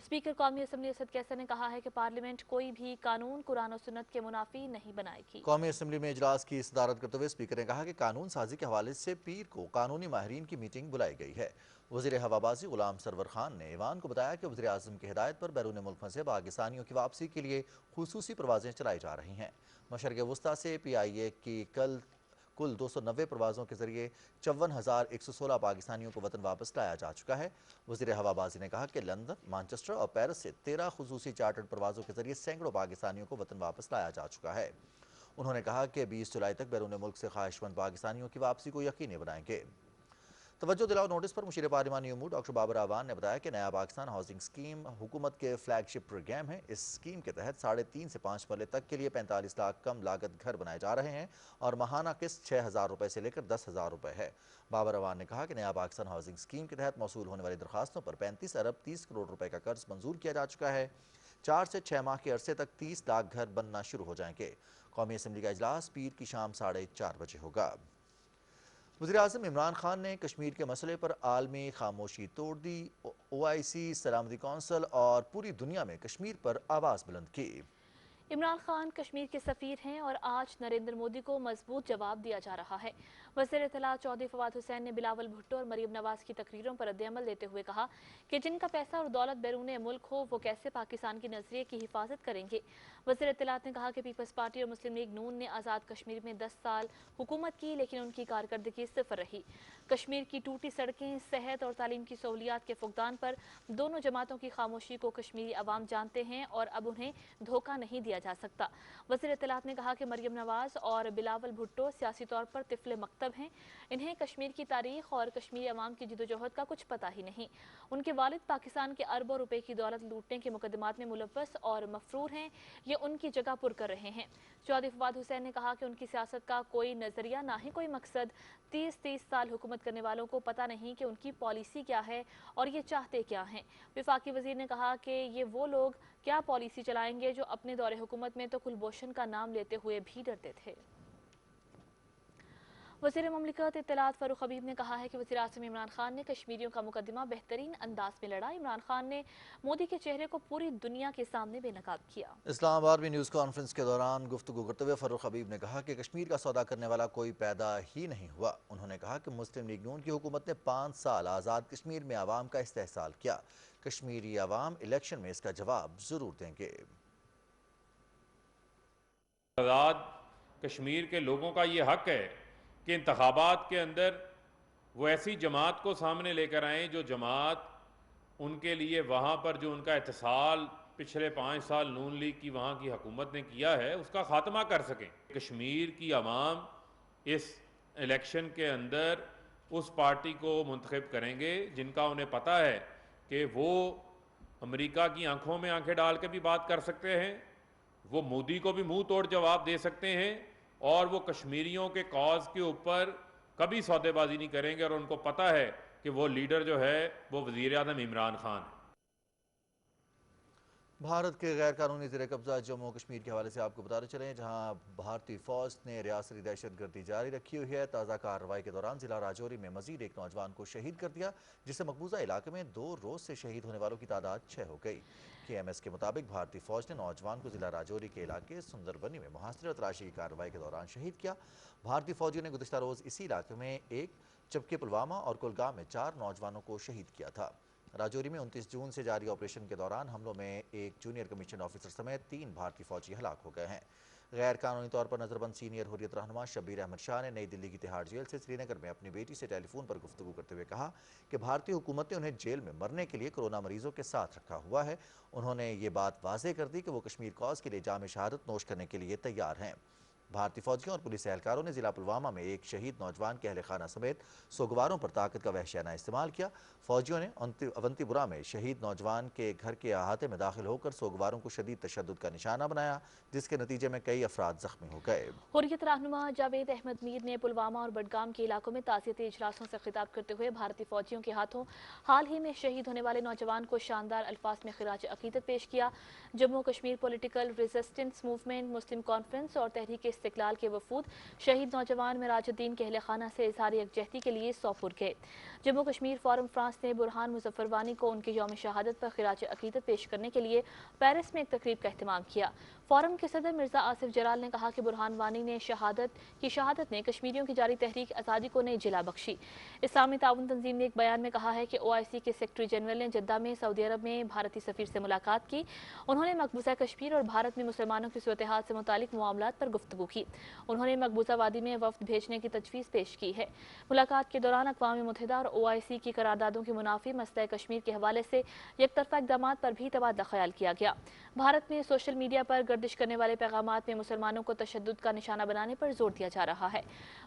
S2: स्पीकर कौमी असम्बली असद कैसर ने कहा है कि पार्लियामेंट कोई भी कानून कुरान और सुन्नत के मुनाफी नहीं बनाएगी।
S1: कौमी असम्बली में इजलास की सदारत करते हुए स्पीकर ने कहा कि कानून साजी के हवाले से पीर को कानूनी माहिरीन की मीटिंग बुलाई गई है। वज़ीर हवाबाजी गुलाम सरवर खान ने ईवान को बताया कि वज़ीर आज़म की हिदायत पर बैरून मुल्क फंसे पाकिस्तानियों की वापसी के लिए खुसूसी परवाजें चलाई जा रही हैं। मशरक़ वस्ता से PIA की कुल 290 प्रवाजों के जरिए 54,116 पाकिस्तानियों को वतन वापस लाया जा चुका है। वज़ीर हवाबाजी ने कहा कि लंदन, मैनचेस्टर और पेरिस से 13 खुसूसी चार्टर्ड प्रवाजों के जरिए सैकड़ों पाकिस्तानियों को वतन वापस लाया जा चुका है। उन्होंने कहा कि 20 जुलाई तक बैरून मुल्क से ख्वाहिशमंद पाकिस्तानियों की वापसी को यकीनी बनाएंगे। तवज्जो दिलाओ नोटिस पर मुशीर पार्लिमानी उमूर डॉक्टर बाबर आवान ने बताया कि नया पाकिस्तान हाउसिंग स्कीम हुकूमत के फ्लैगशिप प्रोग्राम है। इस स्कीम के तहत 3.5 से 5 मरले तक के लिए 45 लाख कम लागत घर बनाए जा रहे हैं और माहाना किस्त 6,000 रुपये से लेकर 10,000 रुपये है। बाबर आवान ने कहा कि नया पाकिस्तान हाउसिंग स्कीम के तहत मौसूल होने वाली दरखास्तों पर 35 अरब 30 करोड़ रुपये का कर्ज मंजूर किया जा चुका है। 4 से 6 माह के अरसे तक 30 लाख घर बनना शुरू हो जाएंगे। कौमी असम्बली का इजलास पीर की शाम 4:30 बजे होगा। वज़ीर आज़म इमरान खान ने कश्मीर के मसले पर आलमी खामोशी तोड़ दी। OIC, सलामती कौंसिल और पूरी दुनिया में कश्मीर पर आवाज़ बुलंद की।
S2: इमरान खान कश्मीर के सफ़ीर हैं और आज नरेंद्र मोदी को मजबूत जवाब दिया जा रहा है। वज़ीर इत्तलात चौधरी फवाद हुसैन ने बिलावल भुट्टो और मरीम नवाज की तकरीरों पर रद्द-ए-अमल देते हुए कहा कि जिनका पैसा और दौलत बैरून मुल्क हो वो कैसे पाकिस्तान की नजरिए की हिफाजत करेंगे। वज़ीर इत्तलात ने कहा कि पीपल्स पार्टी और मुस्लिम लीग नून ने आज़ाद कश्मीर में 10 साल हुकूमत की, लेकिन उनकी कारकर्दगी सिफर रही। कश्मीर की टूटी सड़कें, सेहत और तालीम की सहूलियात के फुकदान पर दोनों जमातों की खामोशी को कश्मीरी अवाम जानते हैं और अब उन्हें धोखा नहीं दिया जा सकता। वज़ीर इत्तलात ने कहा कि मरियम नवाज और बिलावल भुट्टो सियासी तौर पर तिफले मकतब हैं। इन्हें कश्मीर की तारीख और कश्मीरी अवाम की जिदोजहद का कुछ पता ही नहीं। उनके वालिद पाकिस्तान के अरबों रुपए की दौलत लूटने के मुकदमात में मुलव्वस और मफरूर हैं। ये उनकी जगह पुर कर रहे हैं। चौधरी फवाद हुसैन ने कहा कि उनकी सियासत का कोई नजरिया ना ही कोई मकसद। 30 साल हुकूमत करने वालों को पता नहीं कि उनकी पॉलिसी क्या है और ये चाहते क्या हैं। वफाकी वजीर ने कहा कि ये वो लोग क्या पॉलिसी चलाएंगे जो अपने दौरे हुकूमत में तो कुलभूषण का नाम लेते हुए भी डरते थे। वज़ीर ममलिकत इत्तलात फ़ारूक हबीब ने कहा है कि वज़ीर आज़म इमरान खान ने कश्मीरियों का मुकदमा बेहतरीन अंदाज में लड़ा। इमरान खान ने मोदी के चेहरे को पूरी दुनिया के सामने बेनकाब किया।
S1: इस्लामाबाद में न्यूज़ कॉन्फ्रेंस के दौरान गुफ्तगू करते हुए फ़ारूक हबीब ने कहा कि कश्मीर का सौदा करने वाला कोई पैदा ही नहीं हुआ। उन्होंने कहा कि मुस्लिम लीग नून की हुकूमत ने 5 साल आज़ाद कश्मीर में आवाम का इस्तेहसाल किया। कश्मीरी आवाम इलेक्शन में इसका जवाब ज़रूर देंगे।
S8: आज़ाद कश्मीर के लोगों का ये हक है कि इंतखाबात के अंदर वो ऐसी जमात को सामने लेकर आएँ जो जमात उनके लिए वहाँ पर जो उनका इत्तेसाल पिछले 5 साल नून लीग की वहाँ की हुकूमत ने किया है उसका ख़ात्मा कर सकें। कश्मीर की आवाम इस इलेक्शन के अंदर उस पार्टी को मुंतखब करेंगे जिनका उन्हें पता है कि वो अमेरिका की आंखों में आंखें डाल के भी बात कर सकते हैं, वो मोदी को भी मुंह तोड़ जवाब दे सकते हैं और वो कश्मीरियों के कॉज के ऊपर कभी सौदेबाजी नहीं करेंगे और उनको पता है कि वो लीडर जो है वो वज़ीर आज़म इमरान खान है।
S1: بھارت کے غیر قانونی زیر قبضہ جموں و کشمیر کے حوالے سے آپ کو بتاتے چلیں، جہاں بھارتی فوج نے ریاستی دہشت گردی جاری رکھی ہوئی ہے۔ تازہ کارروائی کے دوران ضلع راجوری میں مزید ایک نوجوان کو شہید کر دیا، جس سے مقبوضہ علاقے میں 2 روز سے شہید ہونے والوں کی تعداد 6 ہو گئی۔ KMS کے مطابق بھارتی فوج نے نوجوان کو ضلع راجوری کے علاقے سندر بنی میں محاصرے اور تلاشی کی کارروائی کے دوران شہید کیا۔ بھارتی فوجیوں نے گزشتہ روز اسی علاقے میں 1 جبکہ پلوامہ اور کولگام میں 4 نوجوانوں کو شہید کیا تھا۔ راجوری میں 29 جون سے جاری آپریشن کے دوران حملوں میں 1 جونیئر کمیشن آفیسر سمیت 3 بھارتی فوجی ہلاک ہو گئے ہیں۔ غیر قانونی طور پر نظر بند سینئر حریت رہنما شبیر احمد شاہ نے نئی دلی کی تہاڑ جیل سے سری نگر میں اپنی بیٹی سے ٹیلی فون پر گفتگو کرتے ہوئے کہا کہ بھارتی حکومت نے انہیں جیل میں مرنے کے لیے کورونا مریضوں کے ساتھ رکھا ہوا ہے۔ انہوں نے یہ بات واضح کر دی کہ وہ کشمیر کاز کے لیے جام شہادت نوش کرنے کے لیے تیار ہیں۔ بھارتی فوجیوں اور پولیس اہلکاروں نے ضلع پلوامہ میں ایک شہید نوجوان کے اہل خانہ سمیت سوگواروں پر طاقت کا وحشیانہ استعمال کیا۔ فوجیوں نے اونتی پورہ میں شہید نوجوان کے گھر کے احاطے میں داخل ہو کر سوگواروں کو شدید تشدد کا نشانہ بنایا، جس کے نتیجے میں کئی افراد زخمی ہو گئے۔
S2: حریت رہنما جاوید احمد میر نے پلوامہ اور بڈگام کے علاقوں میں تعزیتی اجلاسوں سے خطاب کرتے ہوئے بھارتی فوجیوں کے ہاتھوں حال ہی میں شہید ہونے والے نوجوان کو شاندار الفاظ میں خراج عقیدت پیش کیا۔ Jammu Kashmir political resistance movement, Muslim conference اور تحریک استقلال کے وفود شہید نوجوان مراج الدین کے اہل خانہ سے اظہار یکجہتی کے لیے سوپور گئے۔ جموں کشمیر فورم فرانس نے برہان مظفر وانی کو ان کے یوم شہادت پر خراج عقیدت پیش کرنے کے لیے پیرس میں ایک تقریب کا اہتمام کیا۔ فورم کے صدر مرزا آصف جلال نے کہا کہ برہان وانی نے شہادت نے کشمیریوں کی جاری تحریک آزادی کو نئی جلا بخشی۔ اسلامی تعاون تنظیم نے ایک بیان میں کہا ہے کہ OIC کے سیکرٹری جنرل نے جدہ میں سعودی عرب میں بھارتی سفیر سے ملاقات کی۔ انہوں نے مقبوضہ کشمیر اور بھارت میں مسلمانوں کی صورتحال سے متعلق معاملات پر گفتگو کی۔ انہوں نے مقبوضہ وادی میں وفد بھیجنے کی تجویز پیش کی ہے۔ ملاقات کے دوران اقوام متحدہ اور OIC کی قراردادوں کی منافی مسئلہ کشمیر کے حوالے سے یک طرفہ اقدامات پر بھی تبادلہ خیال کیا گیا۔ بھارت میں سوشل میڈیا پر گردش کرنے والے پیغامات میں مسلمانوں کو تشدد کا نشانہ بنانے پر زور دیا جا رہا ہے۔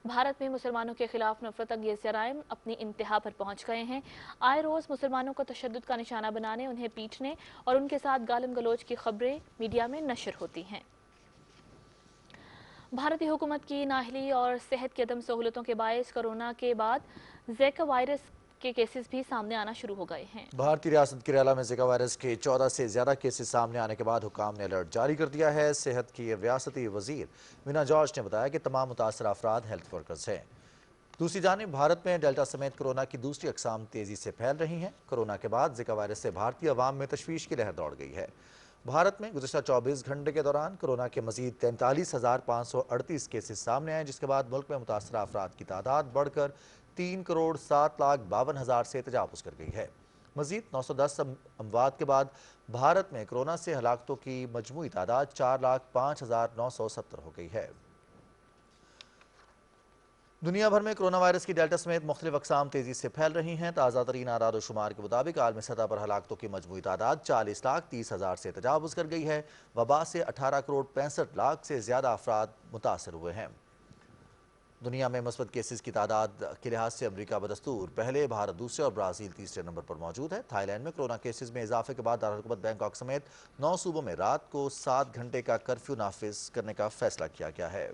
S2: بھارت میں مسلمانوں کے خلاف نفرت انگیز جرائم اپنی انتہا پر پہنچ گئے ہیں۔ آئے روز مسلمانوں کو تشدد کا نشانہ بنانے، انہیں پیٹنے اور ان کے ساتھ گالم گلوچ کی خبریں میڈیا میں نشر ہوتی ہیں۔ بھارتی حکومت کی نااہلی اور صحت کی عدم سہولتوں کے باعث کورونا کے بعد زیکا وائرس کے کیسز بھی سامنے آنا شروع ہو گئے ہیں۔
S1: بھارتی ریاست کیرالہ میں زیکا وائرس کے 14 سے زیادہ کیسز سامنے آنے کے بعد حکام نے الرٹ جاری کر دیا ہے۔ صحت کی ریاستی وزیر وینا جارج نے بتایا کہ تمام متاثرہ افراد ہیلتھ ورکرز ہیں۔ دوسری جانب بھارت میں ڈیلٹا سمیت کورونا کی دوسری اقسام تیزی سے پھیل رہی ہیں۔ کورونا کے بعد زیکا وائرس سے بھارتی عوام میں تشویش کی لہر دوڑ گئی ہے۔ بھارت میں گزشتہ 24 گھنٹے کے دوران کورونا کے مزید 43,538 کیسز سامنے آئے، جس کے بعد ملک میں متاثرہ افراد کی تعداد بڑھ کر 3,07,52,000 سے تجاوز کر گئی ہے۔ مزید 910 اموات کے بعد بھارت میں کورونا سے ہلاکتوں کی مجموعی تعداد 4,05,970 ہو گئی ہے۔ دنیا بھر میں کرونا وائرس کی ڈیلٹا سمیت مختلف اقسام تیزی سے پھیل رہی ہیں۔ تازہ ترین اعداد و شمار کے مطابق عالمی سطح پر ہلاکتوں کی مجموعی تعداد 40,30,000 سے تجاوز کر گئی ہے۔ وبا سے 18,65,00,000 سے زیادہ افراد متاثر ہوئے ہیں۔ دنیا میں مثبت کیسز کی تعداد کے لحاظ سے امریکہ بدستور پہلے، بھارت دوسرے اور برازیل تیسرے نمبر پر موجود ہے۔ تھائی لینڈ میں کورونا کیسز میں اضافے کے بعد دارالحکومت بینکاک سمیت 9 صوبوں میں رات کو 7 گھنٹے کا کرفیو نافذ کرنے کا فیصلہ کیا گیا ہے۔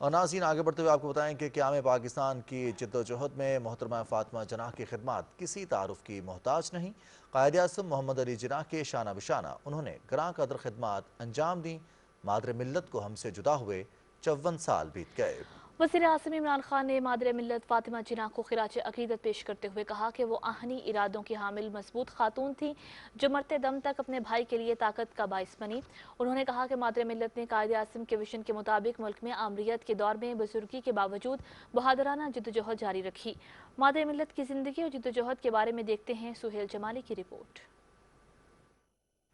S1: اور ناظرین، آگے بڑھتے ہوئے آپ کو بتائیں کہ قیام پاکستان کی جدوجہد میں محترمہ فاطمہ جناح کی خدمات کسی تعارف کی محتاج نہیں۔ قائد اعظم محمد علی جناح کے شانہ بشانہ انہوں نے گراں قدر خدمات انجام دیں۔ مادر ملت کو ہم سے جدا ہوئے 54 سال بیت گئے۔
S2: وزیر اعظم عمران خان نے مادر ملت فاطمہ جناح کو خراج عقیدت پیش کرتے ہوئے کہا کہ وہ آہنی ارادوں کی حامل مضبوط خاتون تھیں جو مرتے دم تک اپنے بھائی کے لیے طاقت کا باعث بنی۔ انہوں نے کہا کہ مادر ملت نے قائد اعظم کے ویژن کے مطابق ملک میں آمریت کے دور میں بزرگی کے باوجود بہادرانہ جدوجہد جاری رکھی۔ مادر ملت کی زندگی اور جدوجہد کے بارے میں دیکھتے ہیں سہیل جمالی کی رپورٹ۔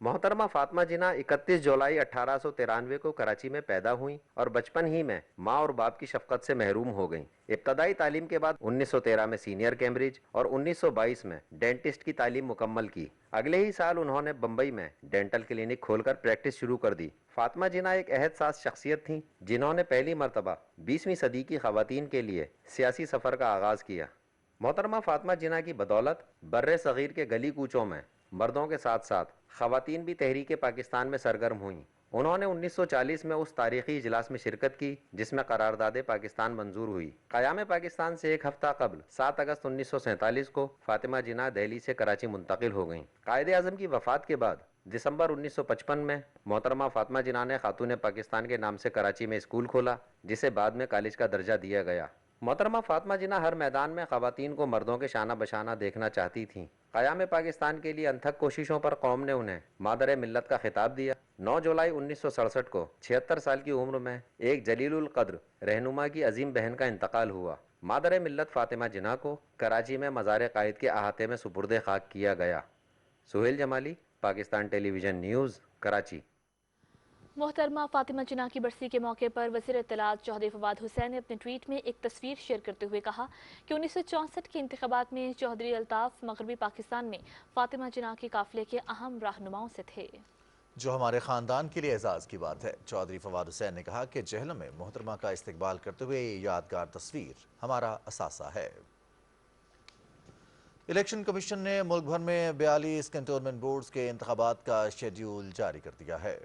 S9: محترمہ فاطمہ جناح 31 جولائی 1893 کو کراچی میں پیدا ہوئیں اور بچپن ہی میں ماں اور باپ کی شفقت سے محروم ہو گئیں۔ ابتدائی تعلیم کے بعد 1913 میں سینئر کیمبرج اور 1922 میں ڈینٹسٹ کی تعلیم مکمل کی۔ اگلے ہی سال انہوں نے بمبئی میں ڈینٹل کلینک کھول کر پریکٹس شروع کر دی۔ فاطمہ جناح ایک عہد ساز شخصیت تھیں جنہوں نے پہلی مرتبہ 20ویں صدی کی خواتین کے لیے سیاسی سفر کا آغاز کیا۔ محترمہ فاطمہ جناح کی بدولت بر صغیر کے گلی کوچوں میں مردوں کے ساتھ ساتھ خواتین بھی تحریک پاکستان میں سرگرم ہوئیں۔ انہوں نے 1940 میں اس تاریخی اجلاس میں شرکت کی جس میں قرارداد پاکستان منظور ہوئی۔ قیام پاکستان سے ایک ہفتہ قبل 7 اگست 1947 کو فاطمہ جناح دہلی سے کراچی منتقل ہو گئیں۔ قائد اعظم کی وفات کے بعد دسمبر 1955 میں محترمہ فاطمہ جناح نے خاتون پاکستان کے نام سے کراچی میں اسکول کھولا جسے بعد میں کالج کا درجہ دیا گیا۔ محترمہ فاطمہ جناح ہر میدان میں خواتین کو مردوں کے شانہ بشانہ دیکھنا چاہتی تھیں۔ قیام پاکستان کے لیے انتھک کوششوں پر قوم نے انہیں مادر ملت کا خطاب دیا۔ 9 جولائی 1967 کو 76 سال کی عمر میں ایک جلیل القدر رہنما کی عظیم بہن کا انتقال ہوا۔ مادر ملت فاطمہ جناح کو کراچی میں مزار قائد کے احاطے میں سپرد خاک کیا گیا۔ سہیل جمالی، پاکستان ٹیلی ویژن نیوز، کراچی۔
S2: محترمہ فاطمہ جناح کی برسی کے موقع پر وزیر اطلاعات چودھری فواد حسین نے اپنے ٹویٹ میں ایک تصویر شیئر کرتے ہوئے کہا کہ 1964 کے انتخابات میں چودھری الطاف مغربی پاکستان میں فاطمہ جناح کے قافلے کے اہم رہنماؤں سے تھے،
S1: جو ہمارے خاندان کے لیے اعزاز کی بات ہے۔ چودھری فواد حسین نے کہا کہ جہلم میں محترمہ کا استقبال کرتے ہوئے یہ یادگار تصویر ہمارا اثاثہ ہے۔ الیکشن کمیشن نے ملک بھر میں 42 کنٹونمنٹ بورڈز کے انتخابات کا شیڈیول جاری کر دیا ہے۔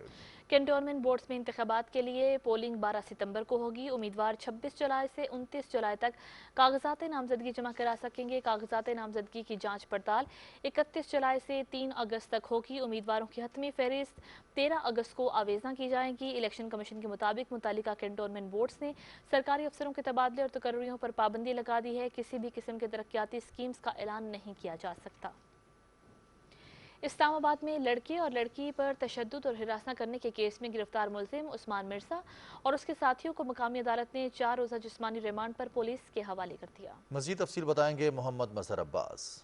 S2: کنٹونمنٹ بورڈز میں انتخابات کے لیے پولنگ 12 ستمبر کو ہوگی۔ امیدوار 26 جولائی سے 29 جولائی تک کاغذات نامزدگی جمع کرا سکیں گے۔ کاغذات نامزدگی کی جانچ پڑتال 31 جولائی سے 3 اگست تک ہوگی۔ امیدواروں کی حتمی فہرست 13 اگست کو آویزاں کی جائیں گی۔ الیکشن کمیشن کے مطابق متعلقہ کنٹونمنٹ بورڈز نے سرکاری افسروں کے تبادلے اور تقرریوں پر پابندی لگا دی ہے۔ کسی بھی قسم کے ترقیاتی اسکیمز کا اعلان نہیں کیا جا سکتا۔ اسلام آباد میں لڑکے اور لڑکی پر تشدد اور ہراساں کرنے کے کیس میں گرفتار ملزم عثمان مرزا اور اس کے ساتھیوں کو مقامی عدالت نے 4 روزہ جسمانی ریمانڈ پر پولیس کے حوالے کر دیا۔
S1: مزید تفصیل بتائیں گے محمد مظہر عباس۔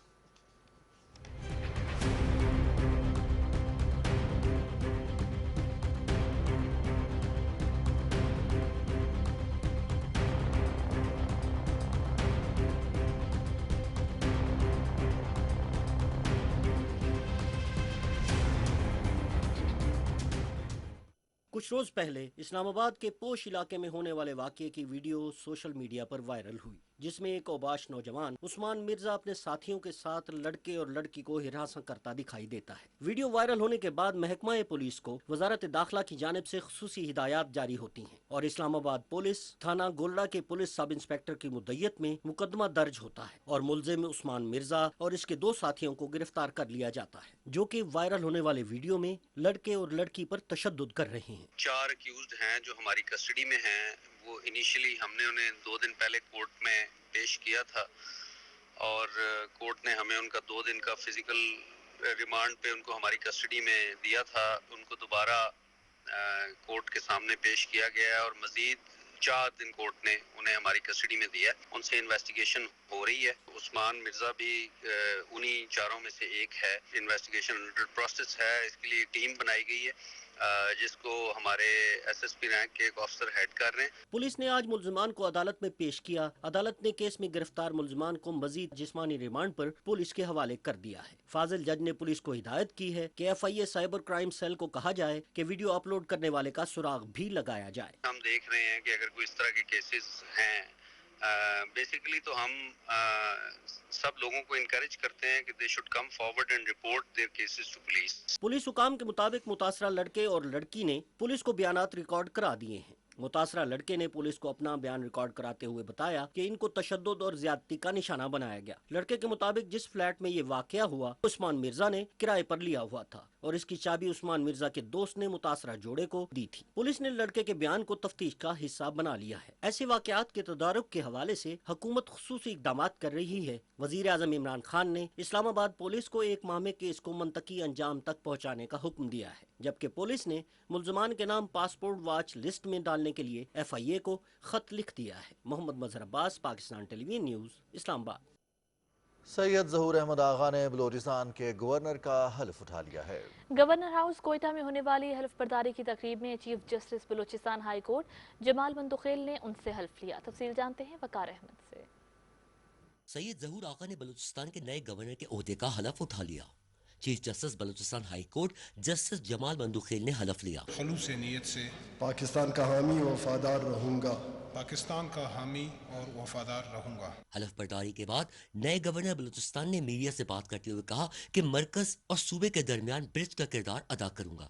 S10: کچھ روز پہلے اسلام آباد کے پوش علاقے میں ہونے والے واقعے کی ویڈیو سوشل میڈیا پر وائرل ہوئی، جس میں ایک اوباش نوجوان عثمان مرزا اپنے ساتھیوں کے ساتھ لڑکے اور لڑکی کو ہراساں کرتا دکھائی دیتا ہے۔ ویڈیو وائرل ہونے کے بعد محکمہ پولیس کو وزارت داخلہ کی جانب سے خصوصی ہدایات جاری ہوتی ہیں اور اسلام آباد پولیس تھانہ گولڑا کے پولیس سب انسپیکٹر کی مدعیت میں مقدمہ درج ہوتا ہے اور ملزم عثمان مرزا اور اس کے 2 ساتھیوں کو گرفتار کر لیا جاتا ہے، جو کہ وائرل ہونے والے ویڈیو میں لڑکے اور لڑکی پر تشدد کر رہے ہیں۔
S11: 4 ایکیوزڈ ہیں جو ہماری کسٹڈی میں ہیں۔ وہ انیشلی ہم نے انہیں 2 دن پہلے کورٹ میں پیش کیا تھا اور کورٹ نے ہمیں ان کا 2 دن کا فزیکل ریمانڈ پہ ان کو ہماری کسٹڈی میں دیا تھا۔ ان کو دوبارہ کورٹ کے سامنے پیش کیا گیا اور مزید 4 دن کورٹ نے انہیں ہماری کسٹڈی میں دیا۔ ان سے انویسٹیگیشن ہو رہی ہے۔ عثمان مرزا بھی انہی 4 میں سے ایک ہے۔ انویسٹیگیشن انڈر پروسیس ہے۔ اس کے لیے ٹیم بنائی گئی ہے جس کو ہمارے ایس ایس پی رینک کے ایک افسر ہیڈ کر رہے ہیں۔
S10: پولیس نے آج ملزمان کو عدالت میں پیش کیا۔ عدالت نے کیس میں گرفتار ملزمان کو مزید جسمانی ریمانڈ پر پولیس کے حوالے کر دیا ہے۔ فاضل جج نے پولیس کو ہدایت کی ہے کہ FIA سائبر کرائم سیل کو کہا جائے کہ ویڈیو اپلوڈ کرنے والے کا سراغ بھی لگایا جائے۔
S11: ہم دیکھ رہے ہیں کہ اگر کوئی اس طرح کے کیسز ہیں بیسیکلی تو ہم سب لوگوں کو انکریج کرتے ہیں کہ they should come forward and report their cases to police.
S10: Police حکام کے مطابق متاثرہ لڑکے اور لڑکی نے پولیس کو بیانات ریکارڈ کرا دیے ہیں۔ متاثرہ لڑکے نے پولیس کو اپنا بیان ریکارڈ کراتے ہوئے بتایا کہ ان کو تشدد اور زیادتی کا نشانہ بنایا گیا۔ لڑکے کے مطابق جس فلیٹ میں یہ واقعہ ہوا عثمان مرزا نے کرائے پر لیا ہوا تھا اور اس کی چابی عثمان مرزا کے دوست نے متاثرہ جوڑے کو دی تھی۔ پولیس نے لڑکے کے بیان کو تفتیش کا حصہ بنا لیا ہے۔ ایسے واقعات کے تدارک کے حوالے سے حکومت خصوصی اقدامات کر رہی ہے۔ وزیر اعظم عمران خان نے اسلام آباد پولیس کو 1 ماہ میں کیس کو منطقی انجام تک پہنچانے کا حکم دیا ہے، جبکہ پولیس نے ملزمان کے نام پاسپورٹ واچ لسٹ میں ڈالنے کے لیے FIA کو خط لکھ دیا ہے۔ محمد مظہر عباس، پاکستان ٹیلی ویژن نیوز، اسلام آباد۔
S1: سید ظہور احمد آغا نے بلوچستان کے گورنر کا حلف اٹھا لیا ہے۔
S2: گورنر ہاؤس کوئٹہ میں ہونے والی حلف برداری کی تقریب میں chief justice Balochistan high court Jamal Bandokhel نے ان سے حلف لیا۔ تفصیل جانتے ہیں وقار احمد سے۔
S12: سید ظہور آغا نے بلوچستان کے نئے گورنر کے عہدے کا حلف اٹھا لیا۔ Chief justice Balochistan high court justice Jamal Bandokhel نے حلف لیا۔
S13: خلوص نیت سے
S14: پاکستان کا حامی و وفادار رہوں گا۔
S13: پاکستان کا حامی اور وفادار رہوں گا۔
S12: حلف برداری کے بعد نئے گورنر بلوچستان نے میڈیا سے بات کرتے ہوئے کہا کہ مرکز اور صوبے کے درمیان برج کا کردار ادا کروں گا۔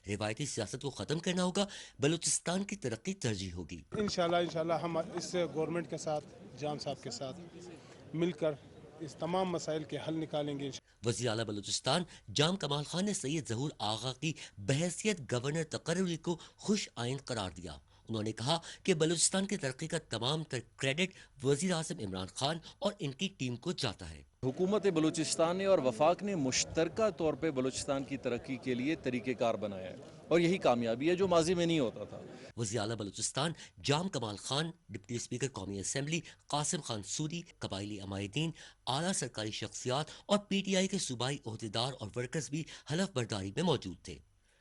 S12: روایتی सियासत को ख़त्म करना होगा, बलूचिस्तान की तरक्की तरजीह होगी।
S13: इंशाल्लाह हम इस गवर्नमेंट के साथ, जाम साहब के साथ मिलकर इस तमाम मसाइल के हल निकालेंगे।
S12: वज़ीर आला बलूचिस्तान जाम कमाल खान ने सैयद ज़हूर आगा की बहैसियत गवर्नर तकर्रुरी को खुश आइंद करार दिया। उन्होंने कहा कि बलूचिस्तान की तरक्की का तमाम तर क्रेडिट वज़ीर आज़म इमरान खान और इनकी टीम को जाता है।
S15: हुकूमत बलूचिस्तान ने और वफाक ने मुश्तरका तौर पे बलूचिस्तान की तरक्की के लिए तरीक़ेकार बनाया है और यही कामयाबी है जो माजी में नहीं होता था।
S12: वज़ीर आला बलूचिस्तान जाम कमाल खान, डिप्टी स्पीकर कौमी असम्बली कासिम खान सूरी, कबायली अमायदीन, आला सरकारी शख्सियात और PTI के सूबाई ओहदेदार और वर्कर्स भी हलफ बर्दारी में मौजूद थे।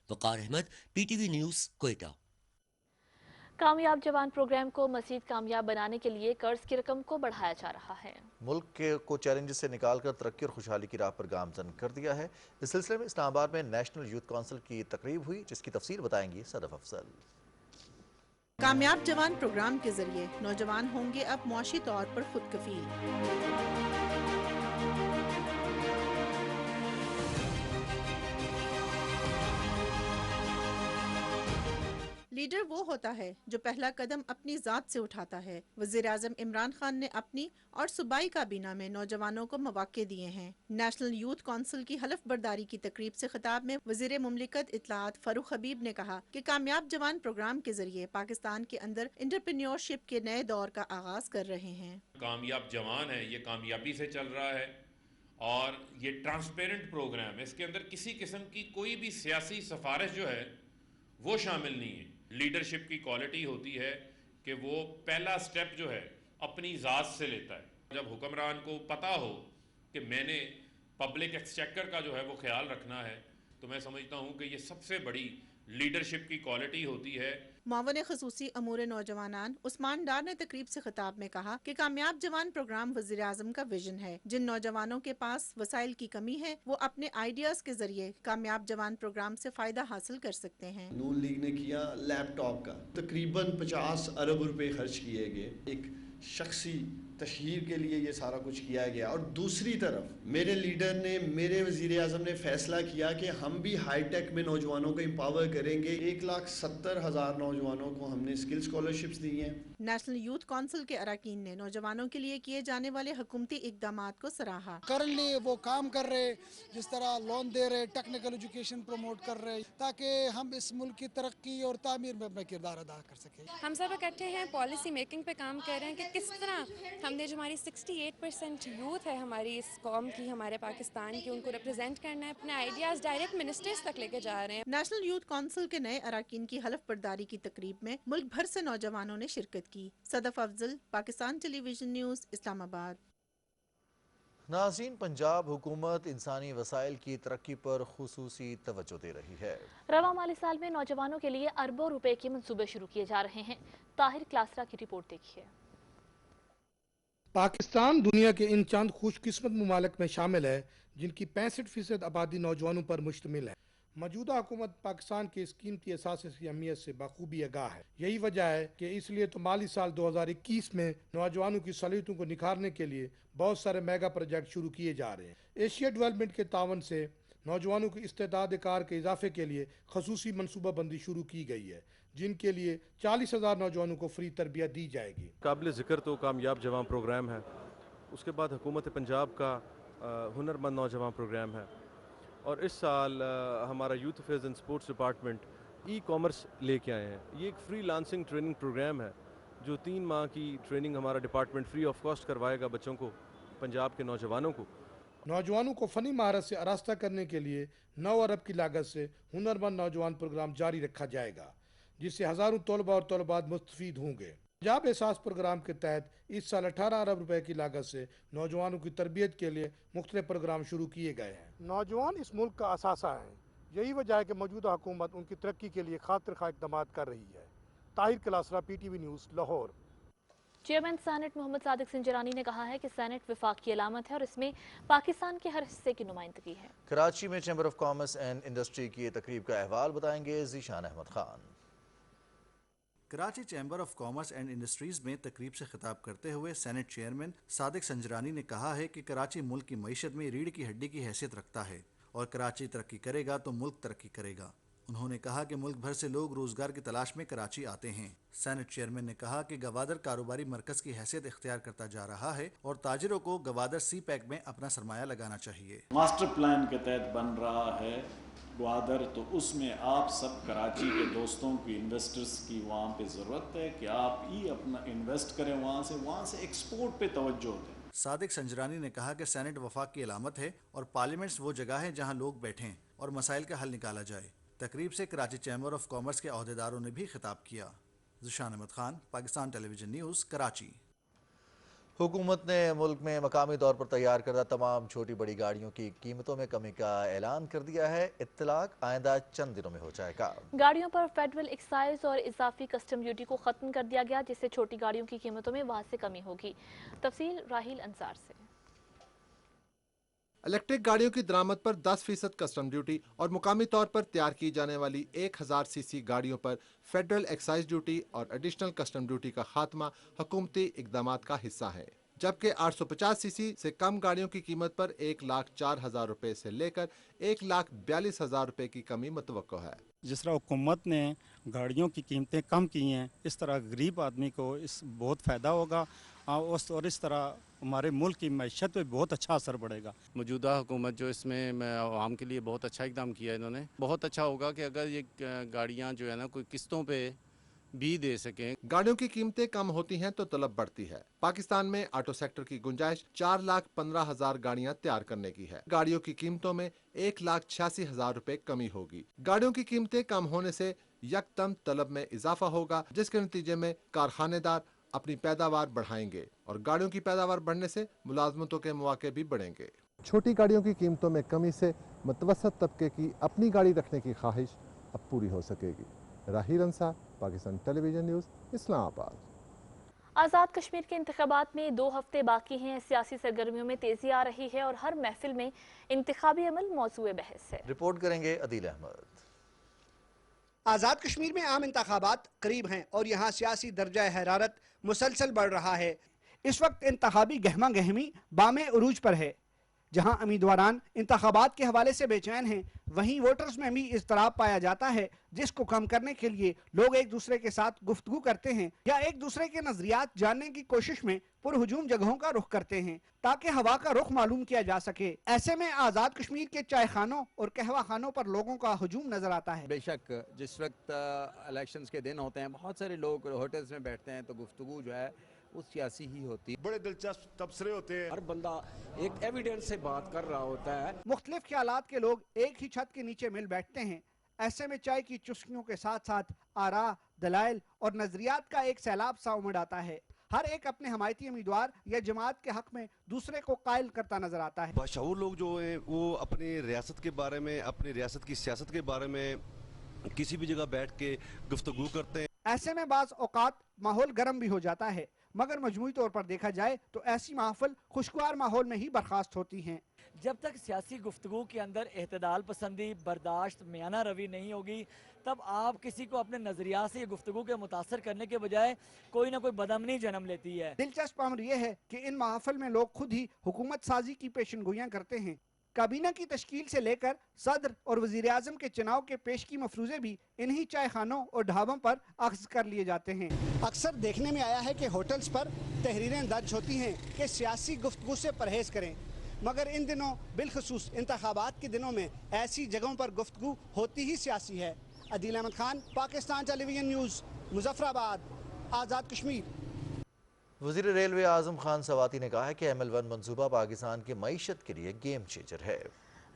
S12: वक़ार अहमद, PTV न्यूज़, कोयटा।
S2: कामयाब जवान प्रोग्राम को मज़ीद कामयाब बनाने के लिए कर्ज की रकम को बढ़ाया जा रहा है।
S1: मुल्क को चैलेंजेस से निकालकर तरक्की और खुशहाली की राह पर गामजन कर दिया है। इस सिलसिले में इस्लामाबाद में नेशनल यूथ काउंसिल की तकरीब हुई, जिसकी तफसील बताएंगी सदफ अफजल।
S16: कामयाब जवान प्रोग्राम के जरिए नौजवान होंगे अब मुआशी तौर पर खुद कफील। लीडर वो होता है जो पहला कदम अपनी ज़ात से उठाता है। वज़ीर आज़म इमरान खान ने अपनी और सूबाई काबीना में नौजवानों को मौक़े दिए हैं। नेशनल यूथ काउंसिल की हलफ बर्दारी की तकरीब से खिताब में वज़ीर मुमलिकत इत्तलात फ़ारूक हबीब ने कहा कि कामयाब जवान प्रोग्राम के जरिए पाकिस्तान के अंदर एंटरप्रेन्योरशिप के नए दौर का आगाज़ कर रहे हैं।
S8: कामयाब जवान है, ये कामयाबी से चल रहा है और ये ट्रांसपेरेंट प्रोग्राम है। इसके अंदर किसी किस्म की कोई भी सियासी सिफारिश जो है वो शामिल नहीं है। लीडरशिप की क्वालिटी होती है कि वो पहला स्टेप जो है अपनी ज़ात से लेता है। जब हुक्मरान को पता हो कि मैंने पब्लिक एक्सचेकर का जो है वो ख्याल रखना है, तो मैं समझता हूँ कि ये सबसे बड़ी लीडरशिप की क्वालिटी होती है।
S16: मुआवन खसूसी अमूर नौजवानान उस्मान डार ने तकरीब से खिताब में कहा कि कामयाब जवान प्रोग्राम वज़ीर आज़म का विजन है। जिन नौजवानों के पास वसाइल की कमी है वो अपने आइडियाज़ के जरिए कामयाब जवान प्रोग्राम से फ़ायदा हासिल कर सकते हैं।
S14: नून लीग ने किया लैपटॉप का तकरीबन 50 अरब रुपए खर्च किए गए। एक शख्सी तशहीर के लिए ये सारा कुछ किया गया। और दूसरी तरफ मेरे लीडर ने, मेरे वज़ीर आज़म ने फैसला किया कि हम भी हाई टेक में नौजवानों को एम्पावर करेंगे। 1,70,000 नौजवानों को हमने स्किल स्कॉलरशिप्स दी हैं।
S16: नेशनल यूथ काउंसिल के अरकान ने नौजवानों के लिए किए जाने वाले हुकूमती इक़दामात को सराहा।
S17: करंटली वो काम कर रहे, जिस तरह लोन दे रहे, टेक्निकल एजुकेशन प्रमोट कर रहे, ताकि हम इस मुल्क की तरक्की और तामीर में अपना किरदार अदा कर सकें।
S18: हम सब इकट्ठे हैं, पॉलिसी मेकिंग पे काम कर रहे हैं कि किस तरह हमने जो हमारी 68% यूथ है हमारी इस कौम की, हमारे पाकिस्तान की, उनको रिप्रेजेंट करना है, अपने आइडियाज़ डायरेक्ट मिनिस्टर्स तक लेके जा रहे हैं।
S16: नेशनल यूथ काउंसिल के नए अरकान की हलफ बर्दारी की तकरीब में मुल्क भर से नौजवानों ने शिरकत की। Sadaf Afzal, Pakistan television news, Islamabad.
S1: नाज़रीन, पंजाब हुकूमत इंसानी वसाइल की तरक्की पर खुसूसी तवज्जो दे रही है।
S2: रवा माली साल में नौजवानों के लिए अरबों रुपए के मंसूबे शुरू किए जा रहे हैं। ताहिर क्लासरा की रिपोर्ट देखिए।
S19: पाकिस्तान दुनिया के इन चंद खुशकिस्मत मुमालिक में शामिल है जिनकी 65% आबादी नौजवानों पर मुश्तमिल है। मौजूदा हुकूमत पाकिस्तान के इस कीमती असासे की अहमियत से बखूबी आगाह है। यही वजह है कि इसलिए तो माली साल 2021 में नौजवानों की सलाहियतों को निखारने के लिए बहुत सारे मेगा प्रोजेक्ट शुरू किए जा रहे हैं। एशिया डेवलपमेंट के तावन से नौजवानों की इस्तेदाद कार के इजाफे के लिए खसूसी मनसूबाबंदी शुरू की गई है, जिनके लिए 40,000 नौजवानों को फ्री तरबियत दी जाएगी।
S15: काबिल ज़िक्र तो कामयाब जवान प्रोग्राम है। उसके बाद हुकूमत पंजाब का हुनरमंद नौजवान प्रोग्राम है और इस साल हमारा youth affairs and sports department e-commerce लेके आए हैं। ये एक फ्री लांसिंग ट्रेनिंग प्रोग्राम है जो 3 माह की ट्रेनिंग हमारा डिपार्टमेंट फ्री ऑफ कॉस्ट करवाएगा बच्चों को, पंजाब के नौजवानों को।
S19: नौजवानों को फनी महारत से आरास्ता करने के लिए 9 अरब की लागत से हुनरमंद नौजवान प्रोग्राम जारी रखा जाएगा, जिससे हज़ारों तलबा और तलबात मुस्तफीद होंगे। पंजाब एहसास प्रोग्राम के तहत इस साल 18 अरब रुपए की लागत से नौजवानों की तरबियत के लिए मुख्तलिफ प्रोग्राम शुरू किए गए हैं। नौजवान इस मुल्क का असासा है। यही वजह है कि मौजूदा हुकूमत उनकी तरक्की के लिए खातिर खा इक़दामात कर रही है। Tahir Klasra, PTV news, Lahore.
S2: Chairman senate Mohammad Sadiq Sanjrani ने कहा है कि सेनेट विफाक की अलामत है और इसमें पाकिस्तान के हर हिस्से की नुमाइंदगी है।
S1: कराची में chamber of commerce and industry की तकरीब का अहवाल बताएंगे Zeeshan Ahmed Khan.
S20: Karachi chamber of commerce and industries में तकरीब से खिताब करते हुए सेनेट चेयरमैन सादिक संजरानी ने कहा है कि कराची मुल्क की मईशत में रीढ़ की हड्डी की हैसियत रखता है और कराची तरक्की करेगा तो मुल्क तरक्की करेगा। उन्होंने कहा कि मुल्क भर से लोग रोजगार की तलाश में कराची आते हैं। सेनेट चेयरमैन ने कहा कि गवादर कारोबारी मरकज की हैसियत इख्तियार करता जा रहा है और ताजिरों को गवादर सी पैक में अपना सरमाया लगाना चाहिए।
S21: मास्टर प्लान के तहत बन रहा है ग्वादर, तो उसमें आप सब कराची के दोस्तों की, इन्वेस्टर्स की वहाँ पे ज़रूरत है कि आप ही अपना इन्वेस्ट करें, वहाँ से एक्सपोर्ट पे तवज्जो दें।
S20: सादिक संजरानी ने कहा कि सेनेट वफाक की अलामत है और पार्लियामेंट्स वो जगह है जहाँ लोग बैठें और मसाइल का हल निकाला जाए। तकरीब से कराची चैम्बर ऑफ कॉमर्स के अहदेदारों ने भी खिताब किया। ज़ुशान अहमद खान, पाकिस्तान टेलीविजन न्यूज़, कराची। हुकूमत ने मुल्क में मकामी तौर पर तैयार करदा तमाम छोटी बड़ी गाड़ियों की कीमतों में कमी का ऐलान कर दिया है। इत्तलाक आइंदा चंद दिनों में हो जाएगा।
S2: गाड़ियों पर फेडरल एक्साइज और इजाफी कस्टम ड्यूटी को खत्म कर दिया गया, जिससे छोटी गाड़ियों की कीमतों में वाज़ेह कमी होगी। तफसील राहिल अंसार से।
S22: इलेक्ट्रिक गाड़ियों की दरामद पर 10% कस्टम ड्यूटी और मुकामी तौर पर तैयार की जाने वाली 1000 सीसी गाड़ियों पर फेडरल एक्साइज ड्यूटी और एडिशनल कस्टम ड्यूटी का खात्मा हुकूमती इकदामात का हिस्सा है, जबकि 850 सीसी से कम गाड़ियों की कीमत पर 1,04,000 रुपए से लेकर 1,42,000 रुपए की कमी मुतवक्को है।
S23: जिस तरह हुकूमत ने गाड़ियों की कीमतें कम की हैं, इस तरह गरीब आदमी को इस बहुत फ़ायदा होगा और इस तरह हमारे मुल्क की मैशत पे बहुत अच्छा असर पड़ेगा।
S24: मौजूदा हुकूमत जो इसमें आवाम के लिए बहुत अच्छा इकदाम किया है इन्होंने, बहुत अच्छा होगा कि अगर ये गाड़ियाँ जो है ना कोई किस्तों पे भी दे सकें।
S22: गाड़ियों की कीमतें कम होती हैं तो तलब बढ़ती है। पाकिस्तान में ऑटो सेक्टर की गुंजाइश 4,15,000 गाड़ियां तैयार करने की है। गाड़ियों की कीमतों में 1,86,000 रुपए कमी होगी। गाड़ियों की कीमतें कम होने से यकदम तलब में इजाफा होगा, जिसके नतीजे में कारखानेदार अपनी पैदावार बढ़ाएंगे और गाड़ियों की पैदावार बढ़ने से मुलाजमतों के मौके भी बढ़ेंगे। छोटी गाड़ियों की कीमतों में कमी से मुतवसत तबके की अपनी गाड़ी रखने की ख्वाहिश अब पूरी हो सकेगी। Rahil Ansar, Pakistan television news, Islamabad.
S2: आज़ाद कश्मीर के इंतखाबात में 2 हफ्ते बाकी हैं। सियासी सरगर्मियों में तेजी आ रही है और हर महफिल में इंतखाबी अमल मौजूए बहस है।
S1: रिपोर्ट करेंगे अदील अहमद।
S25: आज़ाद कश्मीर में आम इंतखाबात करीब हैं और यहाँ सियासी दर्जा हरारत मुसलसल बढ़ रहा है। इस वक्त इंतखाबी गहमा गहमी बामे उरूज पर है। जहां उम्मीदवारान इंतखाबात के हवाले से बेचैन हैं, वहीं वोटर्स में भी इज़्तिराब पाया जाता है, जिसको कम करने के लिए लोग एक दूसरे के साथ गुफ्तगू करते हैं या एक दूसरे के नजरियात जानने की कोशिश में पुरहुजूम जगहों का रुख करते हैं ताकि हवा का रुख मालूम किया जा सके। ऐसे में आज़ाद कश्मीर के चाय खानों और कहवा खानों पर लोगों का हुजूम नजर आता है।
S26: बेशक जिस वक्त इलेक्शंस के दिन होते हैं, बहुत सारे लोग होटल्स में बैठते हैं, तो गुफ्तगू जो है वो सियासी ही होती है। बड़े दिलचस्प तबसरे होते हैं, हर बंदा एक एविडेंस से बात कर रहा होता है।
S25: मुख्तलिफ ख्यालात के लोग एक ही छत के नीचे मिल बैठते हैं। ऐसे में चाय की चुस्कियों के साथ साथ आरा, दलाइल और नजरियात का एक सैलाब सा उमड़ आता है। हर एक अपने हमायती उम्मीदवार या जमात के हक में दूसरे को कायल करता नजर आता है।
S27: बाशऊर लोग जो है वो अपनी रियासत के बारे में, अपनी रियासत की सियासत के बारे में किसी भी जगह बैठ के गुफ्तगू करते हैं।
S25: ऐसे में बाज़ औकात माहौल गर्म भी हो जाता है, मगर मजमूई तौर पर देखा जाए तो ऐसी महफिल खुशगवार माहौल में ही बर्खास्त होती हैं।
S28: जब तक सियासी गुफ्तगू के अंदर एहतदाल पसंदी, बर्दाश्त, मियाना रवि नहीं होगी, तब आप किसी को अपने नजरिया से गुफ्तगू के मुतासर करने के बजाय कोई ना कोई बदअमनी जन्म लेती है।
S25: दिलचस्प अमर यह है कि इन महफिल में लोग खुद ही हुकूमत साजी की पेशनगोइयां करते हैं। काबीना की तश्कील से लेकर सदर और वजीर आजम के चुनाव के पेशगी मफरूजे भी इन्हीं चाय खानों और ढाबों पर अख्ज़ कर लिए जाते हैं। अक्सर देखने में आया है कि होटल्स पर तहरीरें दर्ज होती हैं कि सियासी गुफ्तगू से परहेज करें, मगर इन दिनों बिलखसूस इंतखाबात के दिनों में ऐसी जगहों पर गुफ्तगू होती ही सियासी है। Adeel Ahmad Khan, Pakistan television news, Muzaffarabad, Azad Kashmir.
S1: वज़ीर रेलवे आज़म खान सवाती ने कहा है कि ML1 मंसूबा पाकिस्तान की मईशत के लिए गेम चेंजर है।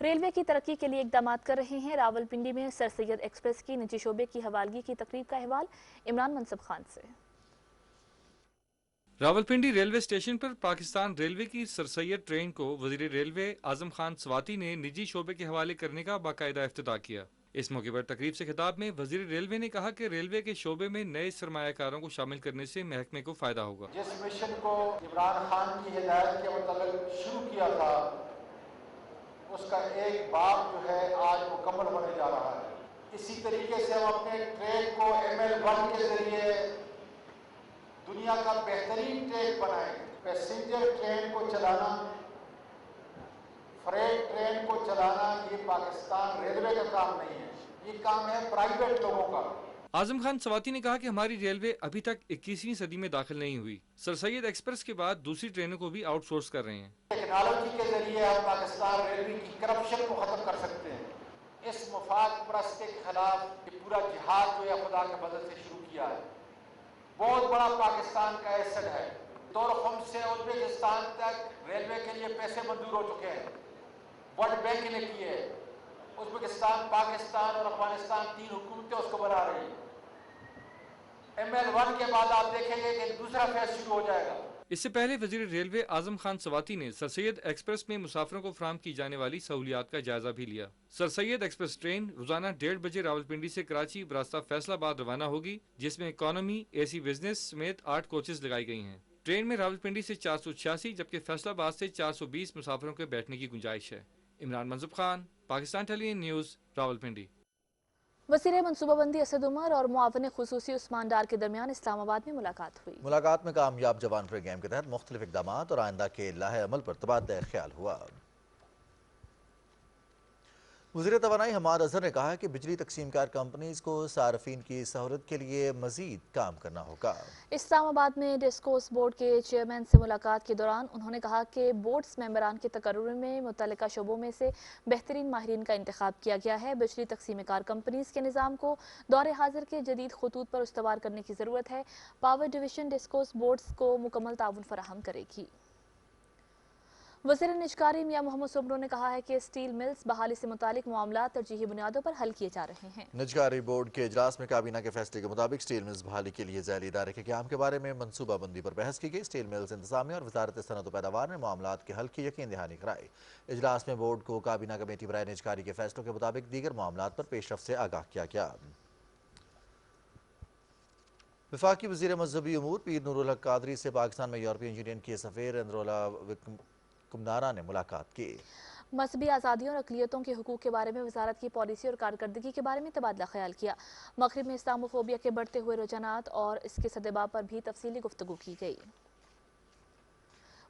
S2: रेलवे की तरक्की के लिए इकदाम कर रहे हैं। रावलपिंडी में सर सैयद एक्सप्रेस की निजी शोबे की हवालगी की तकरीब का अहवाल इमरान मनसब खान से।
S29: रावलपिंडी रेलवे स्टेशन पर पाकिस्तान रेलवे की सर सैयद ट्रेन को वज़ीर रेलवे आज़म खान सवाती ने निजी शोबे के हवाले करने का बाकायदा इफ्तिताह किया। इस मौके पर तकरीब से खिताब में वज़ीर रेलवे ने कहा कि रेलवे के शोबे में नए सरमायाकारों को शामिल करने से महकमे को फायदा होगा।
S30: जिस मिशन को इमरान खान की हिदायत के मुताबिक शुरू किया था, उसका एक बाब जो है आज मुकम्मल होने जा रहा है। इसी तरीके से हम अपने ट्रेन को ML1 के जरिए दुनिया का बेहतरीन ट्रेन बनाएंगे। पैसेंजर ट्रेन को चलाना, फ्रेट ट्रेन को चलाना, ये पाकिस्तान रेलवे का काम नहीं है, ये काम है प्राइवेट लोगों का।
S29: आजम खान सवाती ने कहा कि हमारी रेलवे अभी तक 21वीं सदी में दाखिल नहीं हुई। सर सैयद एक्सप्रेस के बाद दूसरी ट्रेनों को भी आउटसोर्स कर रहे हैं।
S30: टेक्नोलॉजी के जरिए हम पाकिस्तान रेलवे की करप्शन को खत्म कर सकते हैं। इस मफाद परस्ती के खिलाफ ये पूरा जिहाद जो है खुदा के मदद से शुरू किया है, बहुत बड़ा पाकिस्तान का एसेट है। दौर से उज्बेकिस्तान तक रेलवे के लिए पैसे मंजूर हो चुके हैं, वर्ल्ड बैंक ने किए। उज्बेकिस्तान, पाकिस्तान और अफगानिस्तान 3 हुकूमतें उसको बना रही हैं। ML1 के बाद आप देखेंगे कि दूसरा फेज शुरू हो जाएगा।
S29: इससे पहले वजीर रेलवे आजम खान सवाती ने सर सैयद एक्सप्रेस में मुसाफिरों को फराहम की जाने वाली सहूलियात का जायजा भी लिया। सर सैयद एक्सप्रेस ट्रेन रोजाना 1:30 बजे रावलपिंडी से कराची बरास्ता फैसलाबाद रवाना होगी, जिसमें इकोनॉमी, AC बिजनेस समेत 8 कोचेज लगाई गई हैं। ट्रेन में रावलपिंडी से 486 जबकि फैसलाबाद से 420 मुसाफिरों के बैठने की गुंजाइश है। Imran Mansoob Khan, Pakistan television news, Rawalpindi.
S2: वज़ीर मनसूबाबंदी असद उमर और मुआविन खुसूसी उस्मान डार के दरमियान इस्लामाबाद में मुलाकात हुई।
S1: मुलाकात में कामयाब जवान प्रोग्राम के तहत मुख्तलिफ इक़दामात और आइंदा के लाहे अमल पर तबादला ख्याल हुआ। वज़ीर तवानाई हमाद अजहर ने कहा कि बिजली तकसीमकार कंपनीज को सार्फिन की सहूलत के लिए मजीद काम करना होगा।
S2: इस्लामाबाद में डिस्कोर्स बोर्ड के चेयरमैन से मुलाकात के दौरान उन्होंने कहा कि बोर्ड्स मेंबरान के तकर्रुर में मुतल्लिका शोबों में से बेहतरीन माहिरीन का इंतखाब किया गया है। बिजली तकसीमकार कंपनीज के निज़ाम को दौरे हाजिर के जदीद खतूत पर उस्तवार करने की ज़रूरत है। पावर डिवीजन डिस्कोर्स बोर्ड्स को मुकम्मल ताउन फराहम करेगी। वज़ीर निजकारी मियां मोहम्मद सुमरो ने कहा है कि स्टील मिल्स बहाली से मुतालिक मामला तरजीही बुनियादों पर हल किए जा रहे हैं।
S1: निजकारी बोर्ड के इजलास में काबीना के फैसले के मुताबिक स्टील मिल्स बहाली के लिए ज़ैली इदारे के क़याम के बारे में मनसूबाबंदी पर बहस की गई। स्टील मिल्स इंतजामिया और वजारत सनअत व पैदावार ने मामलात के हल की यकीन दहानी कराई। इजलास में बोर्ड को काबीना कमेटी बराए निजकारी के फैसलों के मुताबिक दीगर मामलात पर पेशरफ से आगाह किया गया। वफाकी वज़ीर मज़हबी उमूर पीर नूरुल हक कादरी से पाकिस्तान में यूरोपियन यूनियन के सफ़ीर अंद्रोला कुमनारा ने मुलाकात की।
S2: मजहबी आज़ादियों और अक़लियतों के हुकूक के बारे में वजारत की पॉलिसी और कारकर्दगी के बारे में तबादला ख्याल किया। मग़रिब में इस्लामोफोबिया के बढ़ते हुए रुझानात और इसके सद्देबाब पर भी तफसीली गुफ्तगू की गई।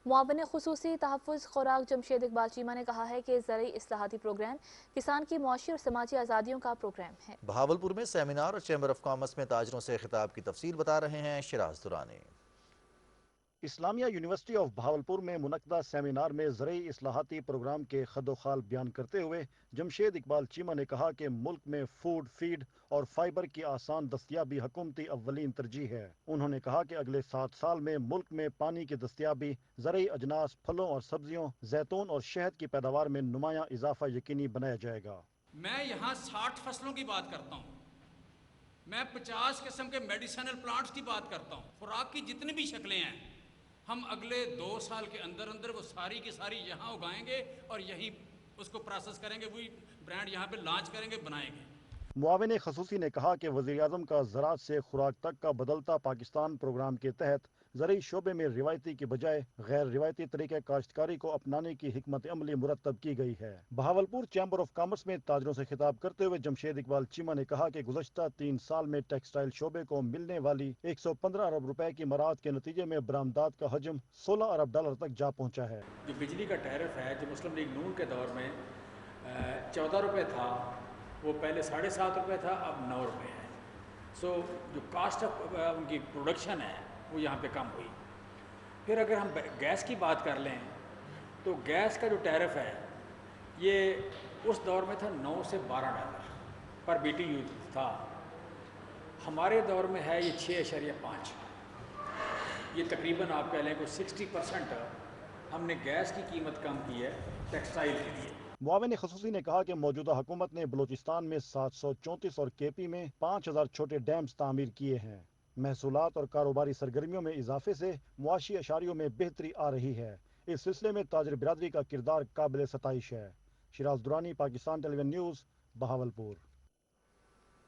S2: मुआविन खुसूसी तहफ़्फ़ुज़ खुराक जमशेद इकबाल चीमा ने कहा है कि ज़रई इस्लाहाती प्रोग्राम किसान की मुआशी और समाजी आज़ादियों का प्रोग्राम है।
S1: बहावलपुर में सेमिनार और चैम्बर ऑफ कॉमर्स में ताजरों से खिताब की तफसील बता रहे हैं शिराज दुरानी।
S3: इस्लामिया यूनिवर्सिटी ऑफ बहावलपुर में मुनक्दा सेमिनार में ज़रई इस्लाहाती प्रोग्राम के खदोखाल बयान करते हुए जमशेद इकबाल चीमा ने कहा कि मुल्क में फूड, फीड और फाइबर की आसान दस्तयाबी हुकूमती अव्वलीन तरजीह है। उन्होंने कहा कि अगले 7 साल में मुल्क में पानी की दस्तयाबी, ज़रई अजनास, फलों और सब्जियों, जैतून और शहद की पैदावार में नुमाया इजाफा यकीनी बनाया जाएगा।
S4: मैं यहाँ 60 फसलों की बात करता हूँ, मैं 50 किस्म के मेडिसिनल प्लांट्स की बात करता हूँ। खुराक की जितनी भी शक्लें हैं हम अगले 2 साल के अंदर अंदर वो सारी की सारी यहाँ उगाएंगे और यहीं उसको प्रोसेस करेंगे, वही ब्रांड यहाँ पे लॉन्च करेंगे, बनाएंगे।
S3: मुआविन खसूसी ने कहा कि वज़ीर आज़म का ज़राअत से खुराक तक का बदलता पाकिस्तान प्रोग्राम के तहत ज़रई शोबे में रिवायती की बजाय गैर रिवायती तरीके काश्तकारी को अपनाने की हिकमत अमली मुरतब की गई है। बहावलपुर चैम्बर ऑफ कॉमर्स में ताजरों से खिताब करते हुए जमशेद इकबाल चीमा ने कहा कि गुज़श्ता 3 साल में टेक्सटाइल शोबे को मिलने वाली 115 अरब रुपए की मराद के नतीजे में बरामदात का हजम $16 अरब तक जा पहुँचा है।
S4: जो बिजली का टैरिफ है जो मुस्लिम लीग नून के दौर में 14 रुपये था, वो पहले 7.5 रुपये था, अब 9 रुपये है। सो जो कास्ट ऑफ उनकी प्रोडक्शन है वो यहाँ पे कम हुई। फिर अगर हम गैस की बात कर लें तो गैस का जो टैरिफ है ये उस दौर में था 9 से $12 पर BTU था। हमारे दौर में है ये 6.5। ये तकरीबन आप कह लें कि 60% हमने गैस की कीमत कम की है टेक्सटाइल के लिए।
S3: मुआविन खसूसी ने कहा कि मौजूदा हुकूमत ने बलूचिस्तान में 734 और KP में 5000 छोटे डैम्स तामीर किए हैं। महसूलात और कारोबारी सरगर्मियों में इजाफे से मुआशी अशारियों में बेहतरी आ रही है। इस सिलसिले में ताजर बिरादरी का किरदार काबिल सताइश है। Shiraz Durrani, Pakistan television news, Bahawalpur.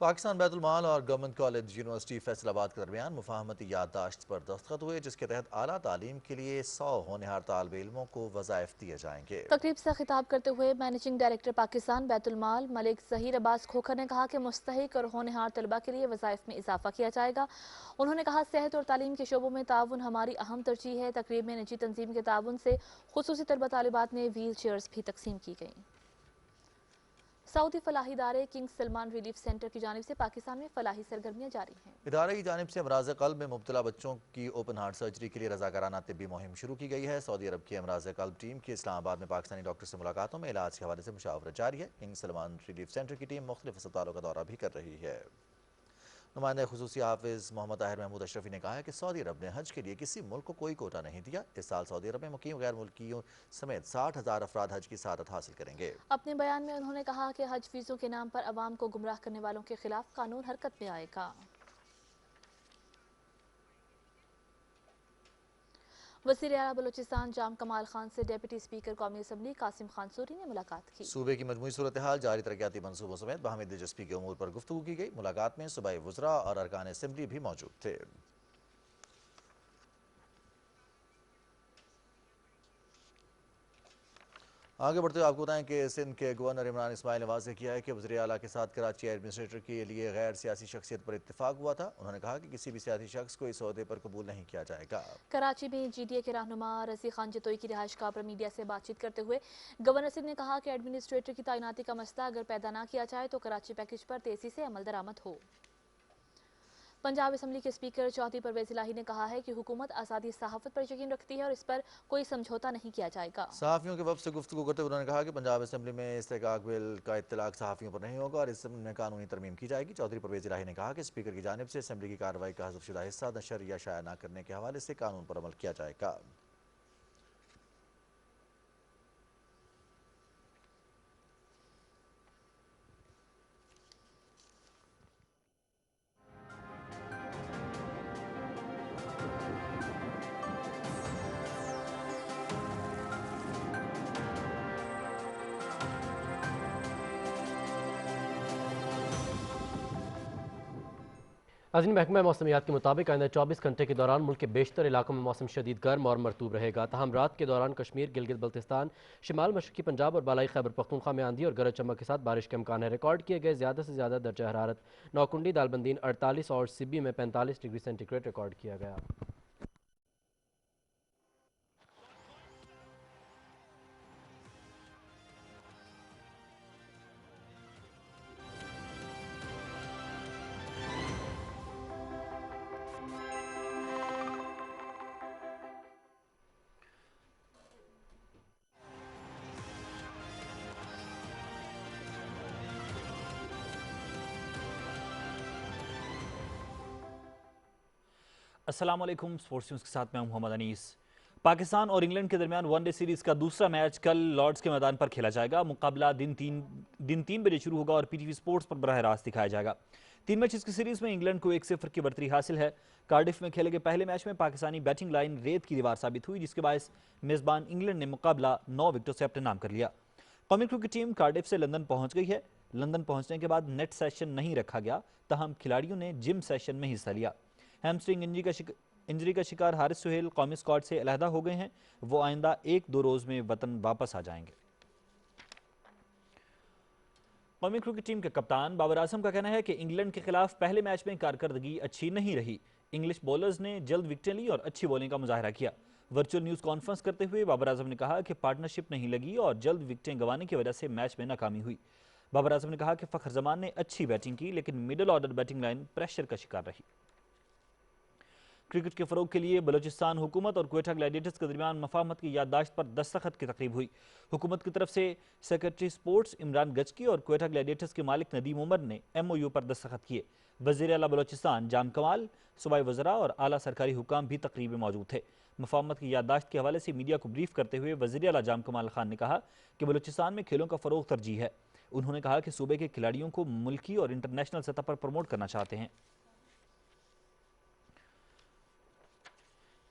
S1: पाकिस्तान बैतुल माल और गवर्नमेंट कॉलेज यूनिवर्सिटी फैसलाबाद के दरमियान मुफाहमती याददाश्त पर दस्तखत हुए, जिसके तहत आला तालीम के लिए 100 होनहार तालिब इल्मों को वज़ाइफ दिए जाएंगे।
S2: तकरीब से खिताब करते हुए मैनेजिंग डायरेक्टर पाकिस्तान बैतुल माल मलिक ज़हीर अब्बास खोखर ने कहा कि मुस्तहिक और होनहार तलबा के लिए वज़ाइफ में इजाफा किया जाएगा। उन्होंने कहा सेहत और तालीम के शोबों में ताउन हमारी अहम तरजीह है। तकरीब में निजी तंजीम के ताउन से खुसूसी तलबा तालिबात में व्हील चेयर्स भी तकसीम की गई। सऊदी फलाही इदारे किंग सलमान रिलीफ सेंटर की जानिब से पाकिस्तान में फलाही सरगर्मियां जारी हैं।
S1: इदारे की जानिब से अमराज क़ल्ब में मुब्तला बच्चों की ओपन हार्ट सर्जरी के लिए रजाकाराना तिब्बी मुहिम शुरू की गई है। सऊदी अरब की अमराज क़ल्ब टीम की इस्लामाबाद में पाकिस्तानी डॉक्टर से मुलाकातों में इलाज के हवाले से मुशावरत जारी है। किंग सलमान रिलीफ सेंटर की टीम मुख्तलिफ अस्पतालों का दौरा भी कर रही है। नुमाइंदा खुसूसी हाफिज मोहम्मद ताहिर महमूद अशरफी ने कहा है कि सऊदी अरब ने हज के लिए किसी मुल्क को कोई कोटा नहीं दिया। इस साल सऊदी अरब में मुकीम गैर मुल्कियों समेत 60,000 अफराद हज की सआदत हासिल करेंगे।
S2: अपने बयान में उन्होंने कहा कि हज फीसों के नाम पर अवाम को गुमराह करने वालों के खिलाफ कानून हरकत में आएगा। वज़ीर आला बलूचिस्तान जाम कमाल खान से डेप्यूटी स्पीकर कौमी असम्बली कासिम खान सूरी ने मुलाकात की।
S1: सूबे की मजमूई सूरत हाल, जारी तरक्याती मंसूबों समेत बाहमी दिलचस्पी के उमूर पर गुफ्तगू की गई। मुलाकात में सूबाई वज़रा और अरकान असम्बली भी मौजूद थे। आगे बढ़ते हुए आपको बताएं कि सिंध के गवर्नर इमरान इस्माइल ने वाज़ेह किया है कि वज़ीर आला के साथ कराची एडमिनिस्ट्रेटर के लिए गैर सियासी शख्सियत पर इत्तेफाक हुआ था। उन्होंने कहा कि किसी भी सियासी शख्स को इस ओहदे पर कबूल नहीं किया जाएगा।
S2: कराची में GDA के रहनुमा रज़ी खान जतोई की रिहाइशगाह पर मीडिया से बातचीत करते हुए गवर्नर सिंध ने कहा कि एडमिनिस्ट्रेटर की तैनाती का मसला अगर पैदा ना किया जाए तो कराची पैकेज पर तेजी से अमल दरामद हो। पंजाब असम्बली के स्पीकर चौधरी परवेज इलाही ने कहा है कि हुकूमत आज़ादी सहाफ़त पर यकीन रखती है और इस पर कोई समझौता नहीं किया जाएगा।
S1: सहाफ़ियों के वफ़द से गुफ्तगू करते हुए उन्होंने कहा कि पंजाब असम्बली में इस्तेहकाक बिल का इत्तलाक सहाफ़ियों पर नहीं होगा और इस में कानूनी तरमीम की जाएगी। चौधरी परवेज इलाही ने कहा कि स्पीकर की जानिब से असम्बली की कार्रवाई का हज़फ शुदा हिस्सा नशर या शाया न करने के हवाले से कानून पर अमल किया जाएगा।
S5: नाज़रीन, महकमा मौसमियात के मुताबिक आइंदा 24 घंटे के दौरान मुल्क के बेशतर इलाकों में मौसम शदीद गर्म और मरतूब रहेगा। तहम रात के दौरान कश्मीर, गिलगित बल्तिस्तान, शिमाल मशरकी पंजाब और बालाई खैबर पख्तूनख्वा में आंधी और गरज चमक के साथ बारिश के इम्कान है। रिकॉर्ड किए गए ज़्यादा से ज़्यादा दर्जा हरारत नौकुंडी, दालबंदीन 48 और सिब्बी में 45 डिग्री सेंटीग्रेड रिकॉर्ड किया गया।
S6: अस्सलाम वालेकुम, स्पोर्ट्स न्यूज़ के साथ मैं हूं मोहम्मद अनीस। पाकिस्तान और इंग्लैंड के दरमियान वनडे सीरीज़ का दूसरा मैच कल लॉर्ड्स के मैदान पर खेला जाएगा। मुकाबला दिन 3 बजे शुरू होगा और PTV स्पोर्ट्स पर बराह रास्त दिखाया जाएगा। 3 मैचेस की सीरीज़ में इंग्लैंड को 1-0 की बढ़तरी हासिल है। कार्डिफ में खेले गए पहले मैच में पाकिस्तानी बैटिंग लाइन रेत की दीवार साबित हुई, जिसके बायस मेज़बान इंग्लैंड ने मुकाबला 9 विकेटों से अपने नाम कर लिया। कौमी क्रिकेट टीम कार्डिफ से लंदन पहुंच गई है। लंदन पहुंचने के बाद नेट सेशन नहीं रखा गया, तहम खिलाड़ियों ने जिम सेशन में हिस्सा लिया। हैमस्ट्रिंग इंजरी का शिकार हारिस सुहेल कौमी स्क्वाड से अलहदा हो गए हैं। वो आइंदा 1-2 रोज में वतन वापस आ जाएंगे। कौमी क्रिकेट टीम के कप्तान बाबर आजम का कहना है कि इंग्लैंड के खिलाफ पहले मैच में कारकर्दगी अच्छी नहीं रही। इंग्लिश बॉलर्स ने जल्द विकेटें ली और अच्छी बॉलिंग का मुजाहरा किया। वर्चुअल न्यूज़ कॉन्फ्रेंस करते हुए बाबर आजम ने कहा कि पार्टनरशिप नहीं लगी और जल्द विकेटें गंवाने की वजह से मैच में नाकामी हुई। बाबर आजम ने कहा कि फखर जमान ने अच्छी बैटिंग की, लेकिन middle order batting line pressure का शिकार रही। क्रिकेट के फरोग के लिए बलूचिस्तान हुकूमत और क्वेटा ग्लैडिएटर्स के दरमियान मफाहमत की याददाश्त पर दस्तखत की तकरीब हुई। हुकूमत की तरफ से सेक्रेटरी स्पोर्ट्स इमरान गचकी और क्वेटा ग्लैडिएटर्स के मालिक नदीम उमर ने MOU पर दस्तखत किए। वज़ीर आला बलूचिस्तान जाम कमाल, सूबाई वज़रा और आला सरकारी हुकाम भी तकरीब में मौजूद थे। मफाहमत की याददाश्त के हवाले से मीडिया को ब्रीफ करते हुए वज़ीर आला जाम कमाल खान ने कहा कि बलूचिस्तान में खेलों का फरोग तरजीह है। उन्होंने कहा कि सूबे के खिलाड़ियों को मुल्की और इंटरनेशनल सतह पर प्रमोट करना चाहते हैं।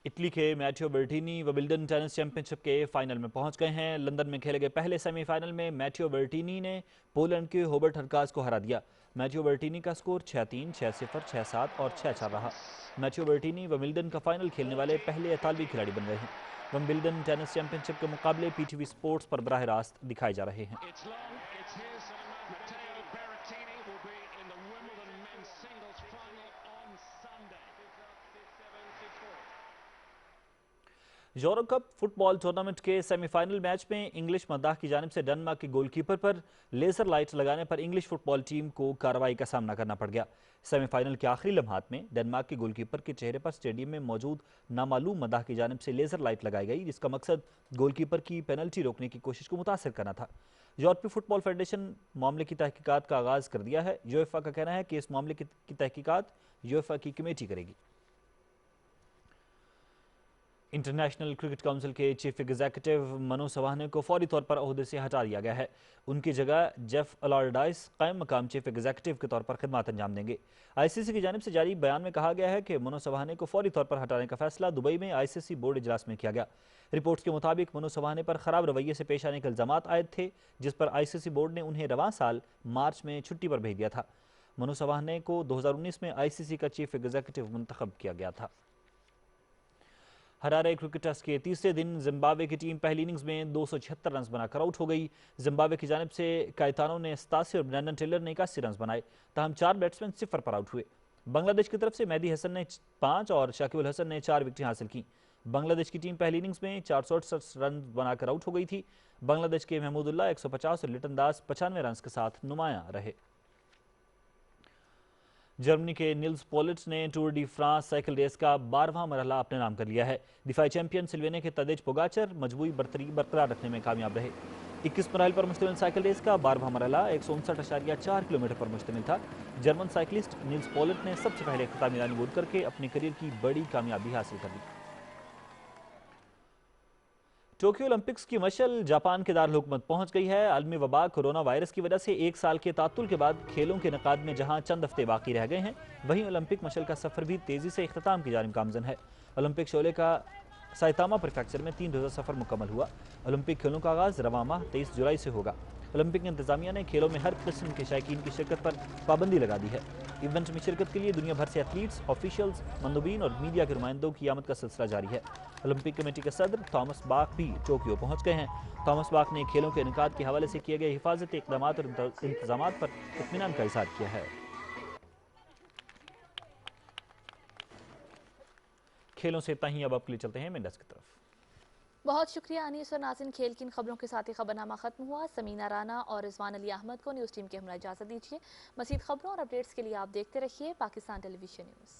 S6: इटली के मैटियो बेर्टिनी विंबलडन टेनिस चैंपियनशिप के फाइनल में पहुंच गए हैं। लंदन में खेले गए पहले सेमीफाइनल में मैटियो बेर्टिनी ने पोलैंड के हॉबर्ट हरकाज को हरा दिया। मैटियो बेर्टिनी का स्कोर 6-3, 6-0, 6-7 और 6-4 रहा। मैटियो बेर्टिनी विंबलडन का फाइनल खेलने वाले पहले इतालवी खिलाड़ी बन गए हैं। विंबलडन टेनिस चैंपियनशिप के मुकाबले PTV स्पोर्ट्स पर बराह रास्त दिखाए जा रहे हैं। यूरो कप फुटबॉल टूर्नामेंट के सेमीफाइनल मैच में इंग्लिश मद्दाह की जानिब से डेनमार्क के गोलकीपर पर लेजर लाइट लगाने पर इंग्लिश फुटबॉल टीम को कार्रवाई का सामना करना पड़ गया। सेमीफाइनल के आखिरी लम्हात में डेनमार्क के गोलकीपर के चेहरे पर स्टेडियम में मौजूद नामालूम मद्दाह की जानिब से लेजर लाइट लगाई गई, जिसका मकसद गोलकीपर की पेनल्टी रोकने की कोशिश को मुतासिर करना था। यूरोपीय फुटबॉल फेडरेशन मामले की तहकीकात का आगाज कर दिया है। यूएफए का कहना है कि इस मामले की तहकीकात यूएफए की कमेटी करेगी। इंटरनेशनल क्रिकेट काउंसिल के चीफ एग्जीक्यूटिव मनोज सवाहने को फौरी तौर पर ओहदे से हटा दिया गया है। उनकी जगह जेफ अलार्डाइस कायम मकाम चीफ एग्जीक्यूटिव के तौर पर खिदमत अंजाम देंगे। आईसीसी की जानिब से जारी बयान में कहा गया है कि मनोज सवाहने को फौरी तौर पर हटाने का फैसला दुबई में आईसीसी बोर्ड इजलास में किया गया। रिपोर्ट्स के मुताबिक मनोज सवाहने पर खराब रवैये से पेश आने के इल्जामात आयद थे, जिस पर आईसीसी बोर्ड ने उन्हें रवां साल मार्च में छुट्टी पर भेज दिया था। मनोज सवाहने को 2019 में आईसीसी का चीफ एग्जीक्यूटिव मुंतखब किया गया था। हरारे क्रिकेट टेस्ट के तीसरे दिन जिम्बाब्वे की टीम पहली इनिंग्स में 276 रन बनाकर आउट हो गई। जिम्बाब्वे की जानिब से कायतानो ने 87 और ब्रैंडन टेलर ने 81 रन बनाए, तहम 4 बैट्समैन 0 पर आउट हुए। बांग्लादेश की तरफ से मेहदी हसन ने 5 और शाकिब अल हसन ने 4 विकेटें हासिल की। बांग्लादेश की टीम पहली इनिंग्स में 468 रन बनाकर आउट हो गई थी। बांग्लादेश के महमूदुल्लाह 150 और लिटन दास 95 रन के साथ नुमायां रहे। जर्मनी के निल्स पोलिट्स ने Tour de France cycle race का 12वां मरहला अपने नाम कर लिया है। दिफाई चैंपियन सिल्वेनिया के तदेज पोगाचर मजबूरी बरकरार रखने में कामयाब रहे। 21 मराइल पर मुश्तमिल साइकिल रेस का 12वां मरहला 159.4 किलोमीटर पर मुश्तमिल था। जर्मन साइकिलिस्ट निल्स पोलिट ने सबसे पहले खिताबी मैदान बूट करके अपने करियर की बड़ी कामयाबी हासिल कर ली। टोक्यो ओलंपिक्स की मशल जापान के दारुल हुकूमत पहुंच गई है। आलमी वबा कोरोना वायरस की वजह से 1 साल के तातुल के बाद खेलों के इनेकाद में जहां चंद हफ्ते बाकी रह गए हैं, वहीं ओलंपिक मशल का सफर भी तेजी से इख्तिताम की जानिब गामजन है। ओलंपिक शोले का साइतामा प्रीफेक्चर में 3 रोज़ा सफर मुकम्मल हुआ। ओलंपिक खेलों का आगाज रवां माह 23 जुलाई से होगा। ओलंपिक इंतजामिया ने खेलों में हर किस्म के शायकीन की शिरकत पर पाबंदी लगा दी है। इवेंट में शिरकत के लिए दुनिया भर से एथलीट्स, ऑफिशियल्स, मंदूबीन और मीडिया के नुमाइंदों की आमद का सिलसिला जारी है। ओलंपिक कमेटी के सदर थॉमस बाक भी टोक्यो पहुंच गए हैं। थॉमस बाक ने खेलों के इनेकाद के हवाले से किए गए हिफाजती इक़दाम और इंतजामात पर इत्मीनान का इज़हार किया है। खेलों से इतना ही, अब आपके लिए चलते हैं मेंडस की तरफ।
S2: बहुत शुक्रिया अनीस और नाज़रीन। खेल की इन खबरों के साथ ही खबरनामा खत्म हुआ। समीना राना और रिजवान अली अहमद को न्यूज़ टीम के हमरा इजाज़त दीजिए। मज़ीद खबरों और अपडेट्स के लिए आप देखते रहिए पाकिस्तान टेलीविजन न्यूज़।